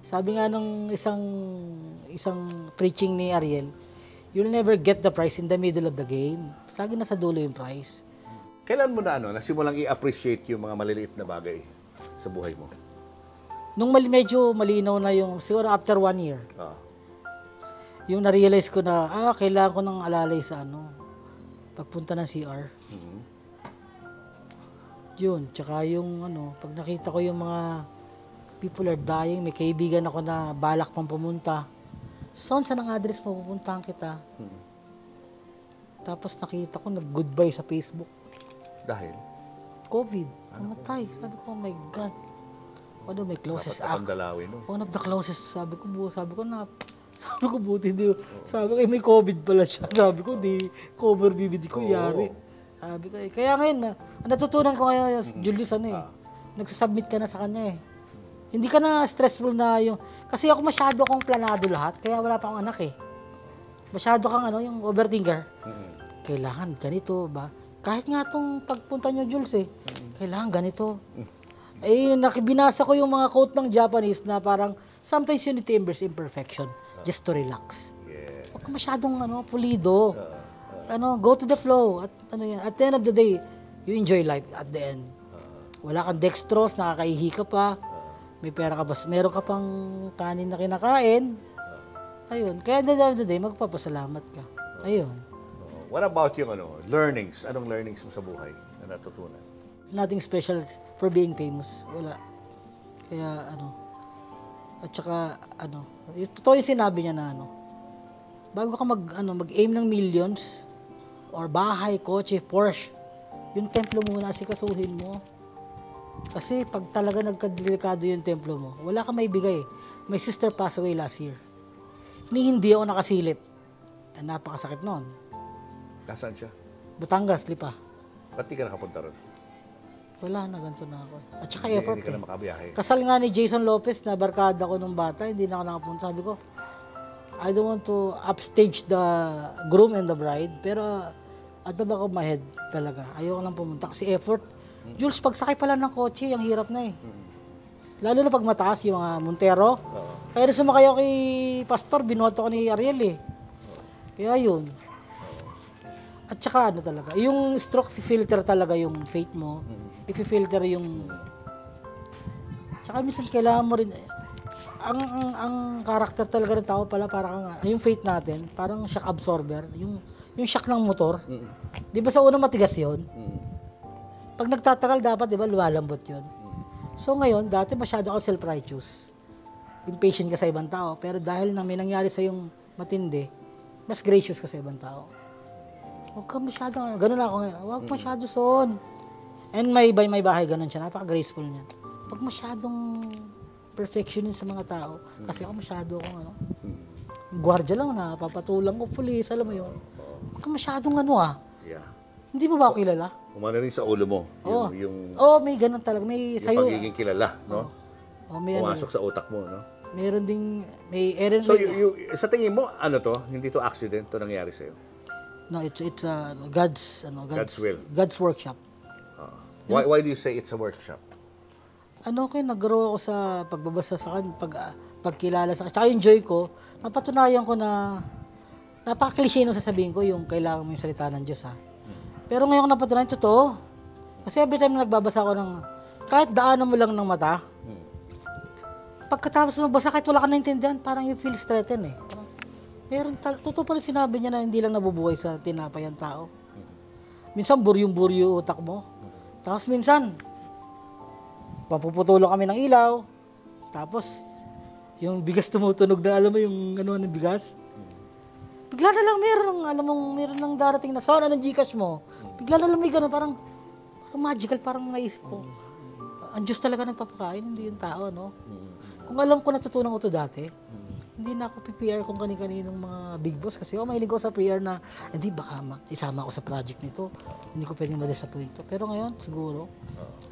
Sabi nga nung isang preaching ni Ariel, you'll never get the prize in the middle of the game. Lagi nasa dulo yung prize. Kailan mo nasimulang i-appreciate yung mga maliliit na bagay sa buhay mo? Nung medyo malinaw na siguro after 1 year, yung na-realize ko na, kailangan ko ng alalay sa pagpunta ng CR. Yun, tsaka yung pag nakita ko yung mga people are dying, may kaibigan ako na balak pang pumunta. Son, saan ang address mo? Pupuntahan kita. Tapos nakita ko, nag-goodbye sa Facebook. Dahil? COVID. Namatay. Sabi ko, oh my God. My closest Dapat act. dalawin, One of the closest. Sabi ko na, Sabi ko, buti di. Sabi ko, may COVID pala siya. Sabi ko, di, comorbidity ko, yari. Sabi ko, kaya ngayon, natutunan ko ngayon, Julius, nagsasubmit ka na sa kanya eh. Hindi ka na stressful na yung, kasi ako masyado akong planado lahat, kaya wala pa akong anak eh. Masyado kang yung overthinker. Kailangan ganito ba? Kahit nga itong pagpunta nyo, Jules eh, kailangan ganito. Eh, nakibinasa ko yung mga quote ng Japanese na parang, sometimes you need to embrace imperfection just to relax. Huwag ka masyadong pulido. Go to the flow. At at the end of the day, you enjoy life at the end. Wala kang dextrose, nakakaihi ka pa. May pera ka ba? Meron ka pang kanin na kinakain. Ayun. Kaya at the end of the day, magpapasalamat ka. Ayun. What about yung learnings? Anong learnings mo sa buhay na natutunan? Nothing special for being famous. Wala. Kaya at saka yung totoo yung sinabi niya na bago ka mag-aim ng millions or bahay, kotse, Porsche, yung templo muna sikasuhin mo. Kasi pag talaga nagkadelikado yung templo mo, wala ka may bigay. My sister passed away last year. Hindi ako nakasilip. Napakasakit noon. Nasaan siya? Batangas, Lipa. Ba't di ka nakapunta ron? Wala na, ganito na ako. At saka effort Hindi ka na makabiyahe. Kasal nga ni Jason Lopez na barkada ko nung bata, hindi na ako nakapunta. Sabi ko, I don't want to upstage the groom and the bride, pero at the back of my head talaga, ayoko lang pumunta kasi effort. Jules, pagsakay pala ng kotse, ang hirap na eh. Lalo na pag mataas yung mga Montero. Kaya rin sumakay ako kay Pastor, binoto ko ni Ariel eh. Kaya yun. At saka talaga, yung stroke filter talaga yung faith mo. If-filter yung... Tsaka minsan kailangan mo rin... Ang karakter talaga ng tao pala, parang yung faith natin, parang shock absorber. Yung shock ng motor. Di ba sa unang matigas yun? Pag nagtatagal dapat, di ba, lumalambot yun. So ngayon, dati masyado ako self-righteous. Impatient ka sa ibang tao, pero dahil na may nangyari sa yung matindi, mas gracious ka sa ibang tao. Huwag ka masyado, ganun ako ngayon, huwag masyado son. And may bahay, ganun siya, napaka-graceful niya. Huwag masyadong perfectionist sa mga tao, kasi ako masyado akong gwardiya lang na, papatulang ko, pulis, alam mo yun. Huwag ka masyadong Yeah. Hindi mo ba ako kilala? Umano rin sa ulo mo. May ganun talaga. May yung sa'yo. pagiging kilala, no? May pumasok sa utak mo, no? Meron ding, may Aaron. So, sa tingin mo, hindi to accident, to nangyari sa'yo? No, it's God's will. God's workshop. Why do you say it's a workshop? Nag-grow ako sa pagbabasa sa kanya, pagkilala sa kanya. Tsaka yung joy ko, napatunayan ko na, napaka-cliche nung sasabihin ko, yung kailangan mo yung salita ng Diyos, ha. Pero ngayon ko napatunayan, totoo. Kasi every time na nagbabasa ako ng, kahit daanan mo lang ng mata, pagkatapos mo basa, kahit wala ka naintindihan, parang you feel straightened eh. Totoo pala sinabi niya na hindi lang nabubuhay sa tinapay ang tao. Minsan, buryong-buryo utak mo. Tapos minsan, papuputulong kami ng ilaw. Tapos, yung bigas tumutunog na, alam mo yung ng bigas. Bigla na lang meron ng darating na, saan ng Gcash mo? Bigla na lang may gano'n, parang magical, parang naisip ko. Ang Diyos talaga nagpapakain, hindi yung tao, no? Kung alam ko natutunan ko to dati, hindi na ako PPR kung kani-kaninong mga big boss kasi mahilig ko sa PR na hindi baka isama ako sa project nito. Hindi ko pwedeng ma-disappoint to. Pero ngayon, siguro,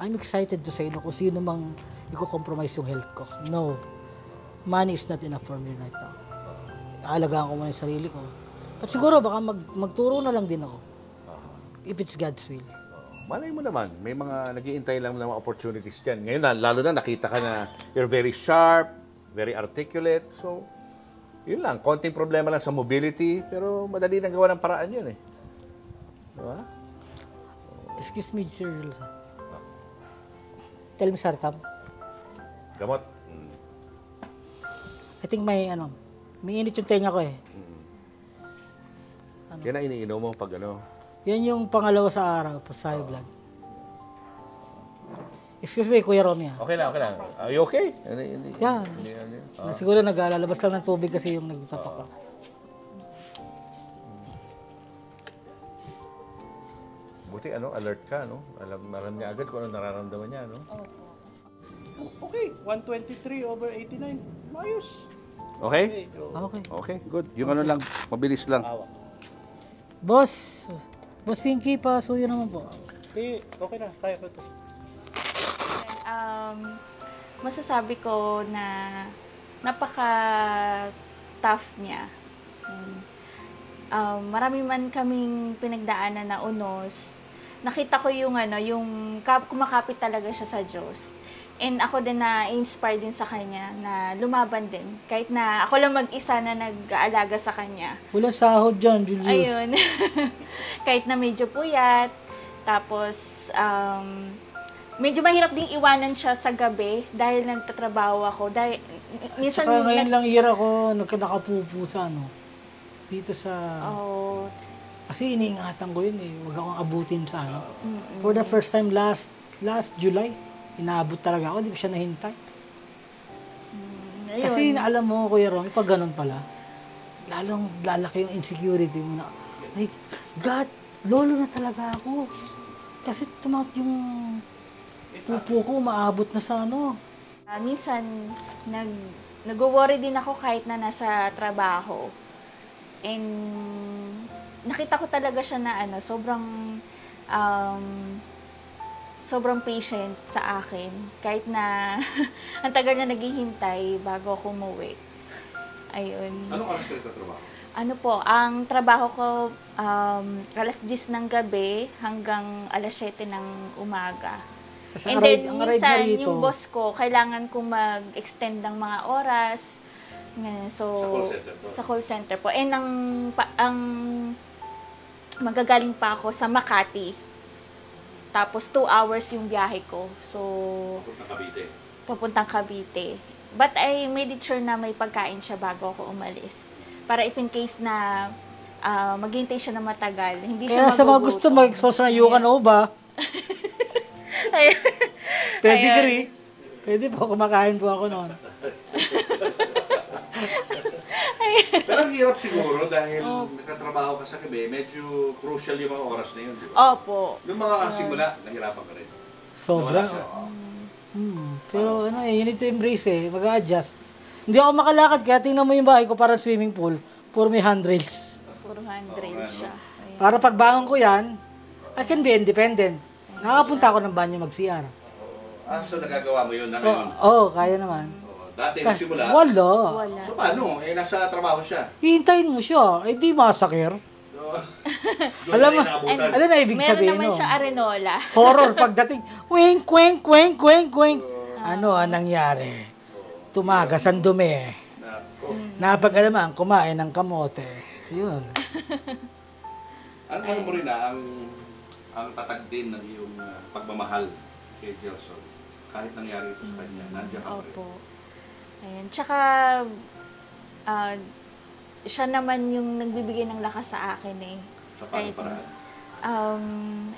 I'm excited to say no kung sino mang i-compromise yung health ko. No. Money is not enough for me right now. Aalagaan ko muna yung sarili ko. But siguro baka magturo na lang din ako. If it's God's will. Malay mo naman, may mga nag-iintay lang ng mga opportunities dyan. Ngayon lalo na nakita ka na you're very sharp, very articulate. So, yun lang. Konting problema lang sa mobility, pero madali nang gawa ng paraan yun eh. Diba? Excuse me, Sir Jules. Tell me, Sarkam. Gamot. I think may init yung tenga ko eh. Yan ang iniinom mo pag Yan yung pangalawa sa araw, sa high blood. Excuse me, Kuya Romy. Okay lang. Are you okay? Yeah. Siguro naglalabas lang ng tubig kasi yung nagtatok. Buti alert ka, no? Alam niya agad kung ano nararamdaman niya, no? Okay, 123/89. Mayos. Okay? Okay. Okay, good. Yung ano lang, mabilis lang. Boss Pinky, pasuyo naman po. Okay na. Kaya ko ito. Masasabi ko na napaka-tough niya. Marami man kaming pinagdaanan na unos. Nakita ko yung kumakapit talaga siya sa Diyos. And ako din na-inspire din sa kanya na lumaban din. Kahit na ako lang mag-isa na nag-aalaga sa kanya. Wala sahod dyan, Julius. Ayun. Kahit na medyo puyat. Tapos, medyo mahirap ding iwanan siya sa gabi dahil nagtatrabaho ako. Dahil, minsan, Saka ngayon lang year ako nakapupo sa dito sa... Oh, Kasi iniingatan ko yun eh. Huwag akong abutin sa For the first time last July, inaabot talaga ako. Hindi ko siya nahintay. ayun. Kasi alam mo, Kuya Romy, pag ganun pala, lalong lalaki yung insecurity mo na, like, God, lolo na talaga ako. Kasi yung pupo ko, maabot na sa Minsan, nag-worry din ako kahit na nasa trabaho. And nakita ko talaga siya na sobrang patient sa akin. Kahit na ang tagal niya naghihintay bago ako umuwi. Ayun. Anong oras ka nagtatrabaho? Ano po, ang trabaho ko alas 10 ng gabi hanggang alas 7 ng umaga. Kasi And then, ang arrive na minsan, rito, yung boss ko, kailangan kong mag-extend ng mga oras. Ganun. So, sa call center po. And ang magagaling pa ako sa Makati. Tapos 2 hours yung biyahe ko. So, papuntang Cavite. But I made it sure na may pagkain siya bago ako umalis. Para if in case na maghintay siya na matagal, hindi siya kaya sa mga gusto mag-expose ng Yukanova, pedigree, pwede po, kumakain po ako noon. Pero ang hirap siguro dahil nagkatrabaho ka sa gabi, medyo crucial yung mga oras na yun, di ba? Opo. Yung mga simula, nahirapan ka rin. Sobra. Nawala siya. Pero you need to embrace mag-adjust. Hindi ako makalakad, kaya tingnan mo yung bahay ko parang swimming pool. Puro may handrails. Puro handrails siya. Ayun. Para pagbangon ko yan, I can be independent. Nakakapunta ako ng banyo mag-CR. So nagagawa mo yun na ngayon? Oo, kaya naman. Dati yung simula? Wala. So paano? Nasa trabaho siya. Hihintayin mo siya. Eh di masakir. Alam mo, alam na ibig sabihin, Meron naman siya arenola. Horror pagdating. Wink, wink, wink, wink, wink. Ano ang nangyari? Tumagas ang dumi. Napag-alaman, kumain ng kamote. Yun. Ano mo rin ang tatag din ng iyong pagmamahal kay Gelson? Kahit nangyari ito sa kanya, nandiyan ka pa rin. Opo. Ayun. Tsaka, siya naman yung nagbibigay ng lakas sa akin eh. Sa paano paraan?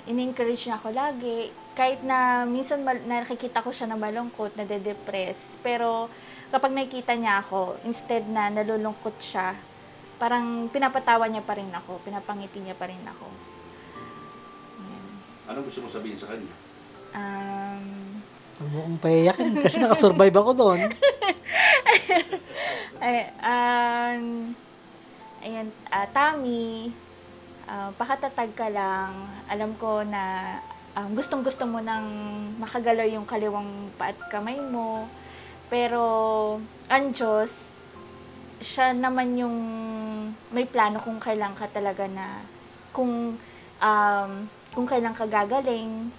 In-encourage niya ako lagi. Kahit na minsan nakikita ko siya na malungkot, nade-depress. Pero kapag nakikita niya ako, instead na nalulungkot siya, parang pinapatawa niya pa rin ako, pinapangiti niya pa rin ako. Ayan. Anong gusto mo sabihin sa kanya? Huwag mo kong payayakin kasi nakasurvive ako doon. Ayan, Tami, pakatatag ka lang. Alam ko na gustong-gusto mo nang makagalaw yung kaliwang pa at kamay mo. Pero ang Diyos, siya naman yung may plano kung kailan ka talaga na kung kailan ka gagaling.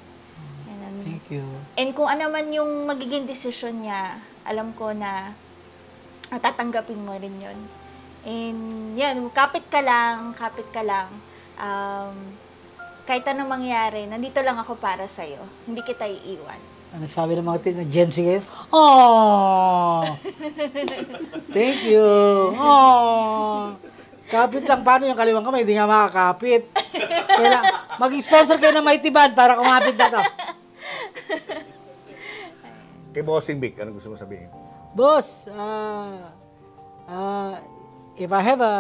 Thank you. And kung ano man yung magiging desisyon niya, alam ko na tatanggapin mo rin yun. And yan, kapit ka lang. Kahit anong mangyari, nandito lang ako para sa'yo. Hindi kita iiwan. Ano sabi ng mga Gen Z ngayon? Oh! Thank you. Oh! Kapit lang. Paano yung kaliwang kamay? Hindi nga makakapit. Mag-sponsor kayo ng Mighty Band para kumapit na to. Kay Bossing Vic, anong gusto mo sabihin? Boss, if I have a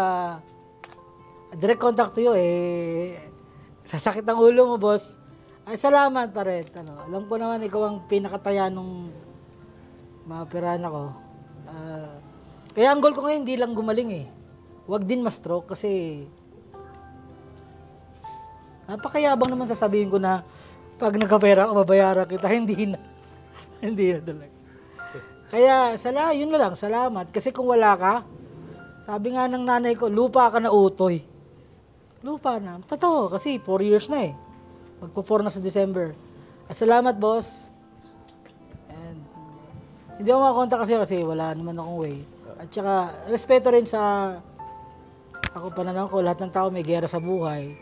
direct contact to you, sasakit ang ulo mo, boss. Ay, salamat pa rin. Alam ko naman, ikaw ang pinakataya nung maoperahan ako. Kaya ang goal ko ngayon, hindi lang gumaling eh. Huwag din ma-stroke kasi napakayabang naman sasabihin ko na pag nagkapera ako, babayaran kita. Hindi na. Hindi na talaga. Kaya, yun na lang, salamat. Kasi kung wala ka, sabi nga ng nanay ko, lupa ka na utoy. Lupa na. Totoo, kasi 4 years na eh. Magpo-4 na sa December. Salamat, boss. And, hindi ako makakonta kasi wala naman akong way. At saka, respeto rin sa ako pananaw ko, lahat ng tao may gera sa buhay.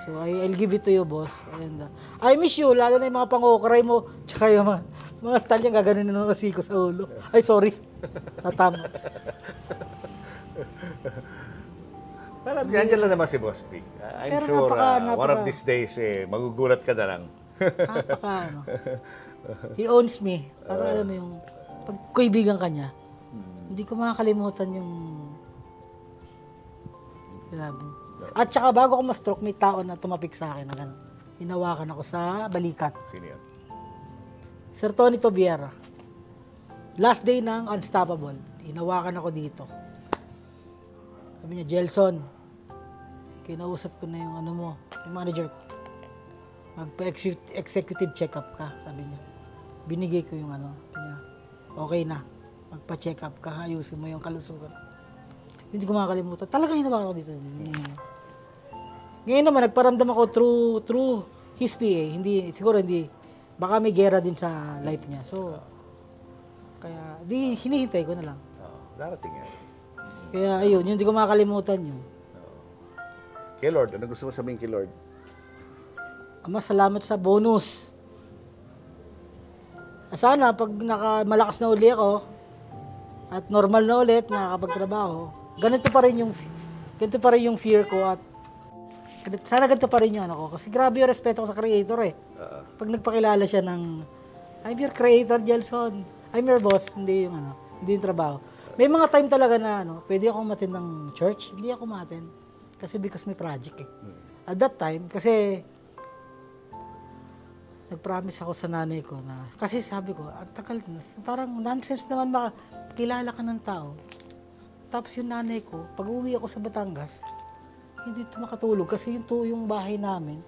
So, I'll give it to you, boss. And, I miss you, lalo na yung mga pang-okray mo, tsaka yung mga style yung gaganin ng kasiko sa ulo. Ay, sorry. Tatama. Parang dyan lang naman si Boss Pig. I'm Pero sure napaka- one of these days, magugulat ka na lang. He owns me. Para alam mo yung, pag kaibigan ka niya, hindi ko makakalimutan yung sinabi. At saka bago ako ma-stroke, may tao na tumapik sa akin na gano'n. Hinawakan ako sa balikat. Sino yan? Sir Tony Tobiera. Last day ng Unstoppable. Hinawakan ako dito. Sabi niya, Gelson, kinausap ko na yung yung manager ko. Magpa-executive check-up ka, sabi niya. Binigay ko yung niya. Okay na. Magpa-check up ka, ayusin mo yung kalusugan. Hindi ko makakalimutan. Talaga hinawakan ako dito. Ngayon naman, nagparamdam ako through his PA. Siguro hindi. Baka may gera din sa life niya. So, kaya, hinihintay ko na lang. Darating yan. Kaya, ayun, hindi ko makakalimutan yun. Kay Lord, ano gusto mo sabihin kay Lord? Ama, salamat sa bonus. Sana, pag malakas na uli ako, at normal na ulit, nakakapagtrabaho, ganito pa rin yung fear ko at sana ganito pa rin yung ko. Kasi grabe yung respeto ko sa creator eh. Pag nagpakilala siya ng, I'm your creator, Gelson. I'm your boss. Hindi yung trabaho. May mga time talaga na pwede akong umattend ng church. Hindi ako umattend. Kasi because may project eh. At that time, kasi nag-promise ako sa nanay ko na, kasi sabi ko, ang tagal, parang nonsense naman kilala ka ng tao. Tapos yung nanay ko, pag uwi ako sa Batangas, hindi ito makatulog kasi yung bahay namin,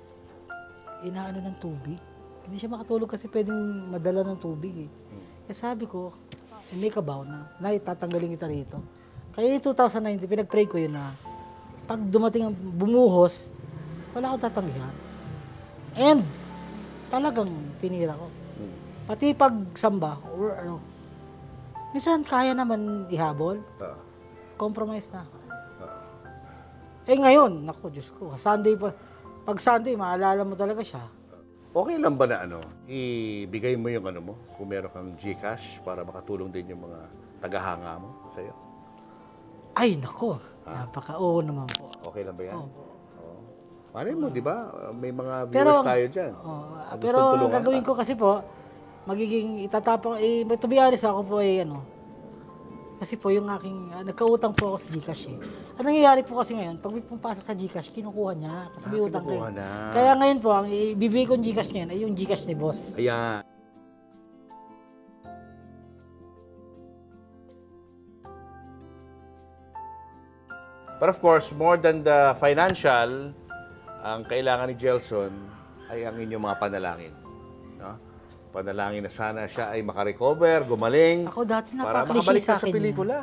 inaano ng tubig. Hindi siya makatulog kasi pwedeng madala ng tubig eh. Kaya sabi ko, make a vow na, tatanggalin kita rito. Kaya 2019, pinag-pray ko yun na, pag dumating ang bumuhos, wala akong tatanggihan. And, talagang tinira ko. Pati pagsamba, or minsan kaya naman ihabol. Compromise na. Ngayon, naku, Diyos ko, pag Sunday, maalala mo talaga siya. Okay lang ba na ibigay mo yung mo, kung meron kang GCash para makatulong din yung mga tagahanga mo sa'yo? Ay, naku, napaka-oo naman po. Okay lang ba yan? Opo. Paano mo, di ba? May mga viewers tayo dyan. Pero ang gagawin ko kasi po, magiging itatapang, to be honest ako po kasi po yung aking, nagkautang po ako sa GCash eh. Ang nangyayari po kasi ngayon, pag may pumapasok sa GCash, kinukuha niya kasi may utang ko eh. Kaya ngayon po, ang ibibigay kong GCash ngayon ay yung GCash ni boss. Ayan. But of course, more than the financial, ang kailangan ni Gelson ay ang inyong mga panalangin. No? Panalangin na sana siya ay makarecover, gumaling, Ako dati para napaka-cliche makabalik sa na sa akin. pelikula.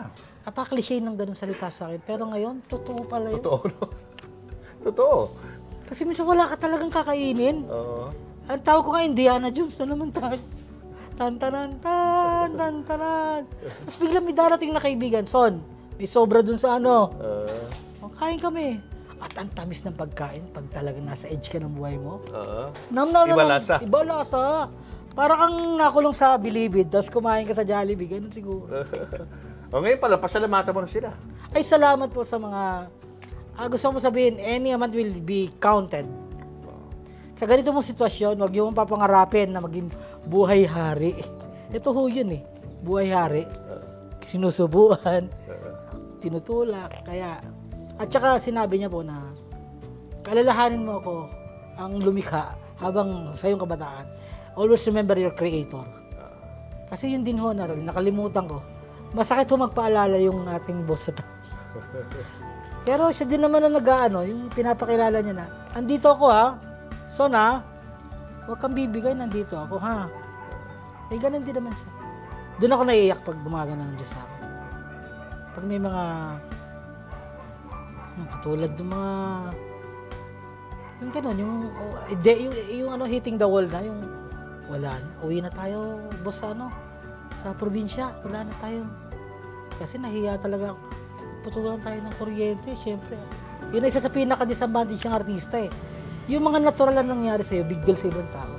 Napaka-cliche ng ganung salita sa akin. Pero ngayon, totoo pala yun. Totoo, no? Totoo. Kasi minsan wala ka talagang kakainin. Oo. Ang tawag ko nga, Indiana Jones na naman tayo. Tantanan, tantanan. Tapos biglang may darating na kaibigan, Son, may sobra dun sa kain kami. At ang tamis ng pagkain, pag talaga nasa edge ka ng buhay mo. Iba lasa. Iba lasa. Para kang nakulong sa Bilibid, tapos kumain ka sa Jollibee, ganun siguro. O ngayon pala, pasalamatan mo na sila. Ay, salamat po sa mga, gusto ko sabihin, any amount will be counted. Sa ganito mong sitwasyon, huwag yung papangarapin na maging buhay hari. Ito ho yun eh, buhay hari. Sinusubuan, tinutulak, kaya, at saka sinabi niya po na, kalalahanin mo ako ang lumikha habang sa iyong kabataan. Always remember your creator. Kasi yun din ho na rin, nakalimutan ko, Masakit ho magpaalala yung ating boss sa taas. Pero siya din naman na nag-ano, yung pinapakilala niya na, andito ako ha, son ha, huwag kang bibigay, nandito ako ha. Eh, ganun din naman siya. Doon ako naiiyak pag gumagana ng Diyos sa akin. Pag may mga, katulad ng mga, yung ganun, yung ano, hitting the wall na, yung wala na, uwi na tayo, boss, sa probinsya, wala na tayo. Kasi nahiya talaga, putulan tayo ng kuryente, syempre. Yun ay isa sa pinaka-disadvantage ng artista eh. Yung mga natural na nangyari sa'yo, big deal sa ibang tao.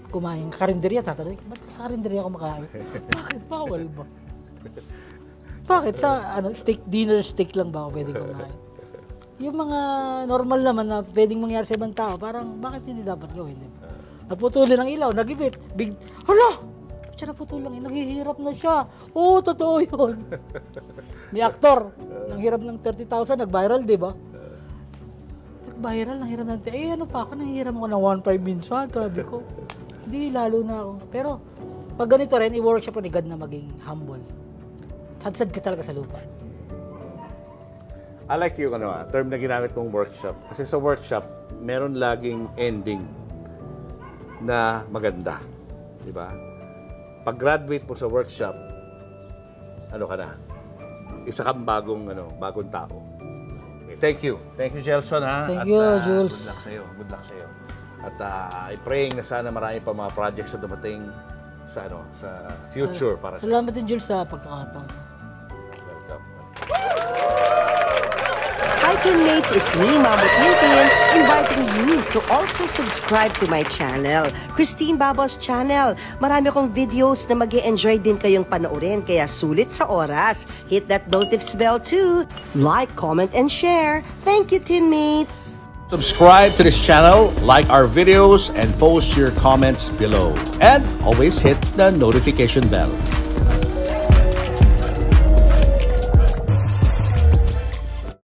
Kumain, karinderya, tatanungin, ba't sa karinderya ako makain? Bakit? Bawal ba? Bakit? Sa dinner steak lang ba ako pwedeng kumain? Yung mga normal naman na pwedeng mangyari sa ibang tao, parang bakit hindi dapat gawin? Diba? Naputulin ng ilaw, nagibit, hala! Siya naputulin, naghihirap na siya. Oo, totoo yun. May aktor, nanghirap ng 30,000, nag-viral, di ba? Nag-viral, nanghirap ng ano pa ako, nanghirap ako ng 1.5 minsan, sabi ko. Hindi, lalo na ako. Pero, pag ganito rin, i-workshop ko ni God na maging humble. Sad-sad ka talaga sa lupa. I like yung term na ginamit mong workshop. Kasi sa workshop, meron laging ending na maganda. Di ba? Pag-graduate mo sa workshop, ano ka na? Isa kang bagong tao. Okay, thank you. Thank you, Gelson, ha? Thank you, Jules. Good luck sa'yo. Good luck sa'yo. At i-praying na sana marami pa mga projects na dumating sa future para sa. Salamat din, Jules, sa pagkakataon. Welcome. Hi teammates, it's me, Mamo Tintin, inviting you to also subscribe to my channel, Christine Babos Channel. Marami akong videos na mag-e-enjoy din kayong panoorin, kaya sulit sa oras. Hit that notifs bell too. Like, comment, and share. Thank you, teammates! Subscribe to this channel, like our videos, and post your comments below. And always hit the notification bell.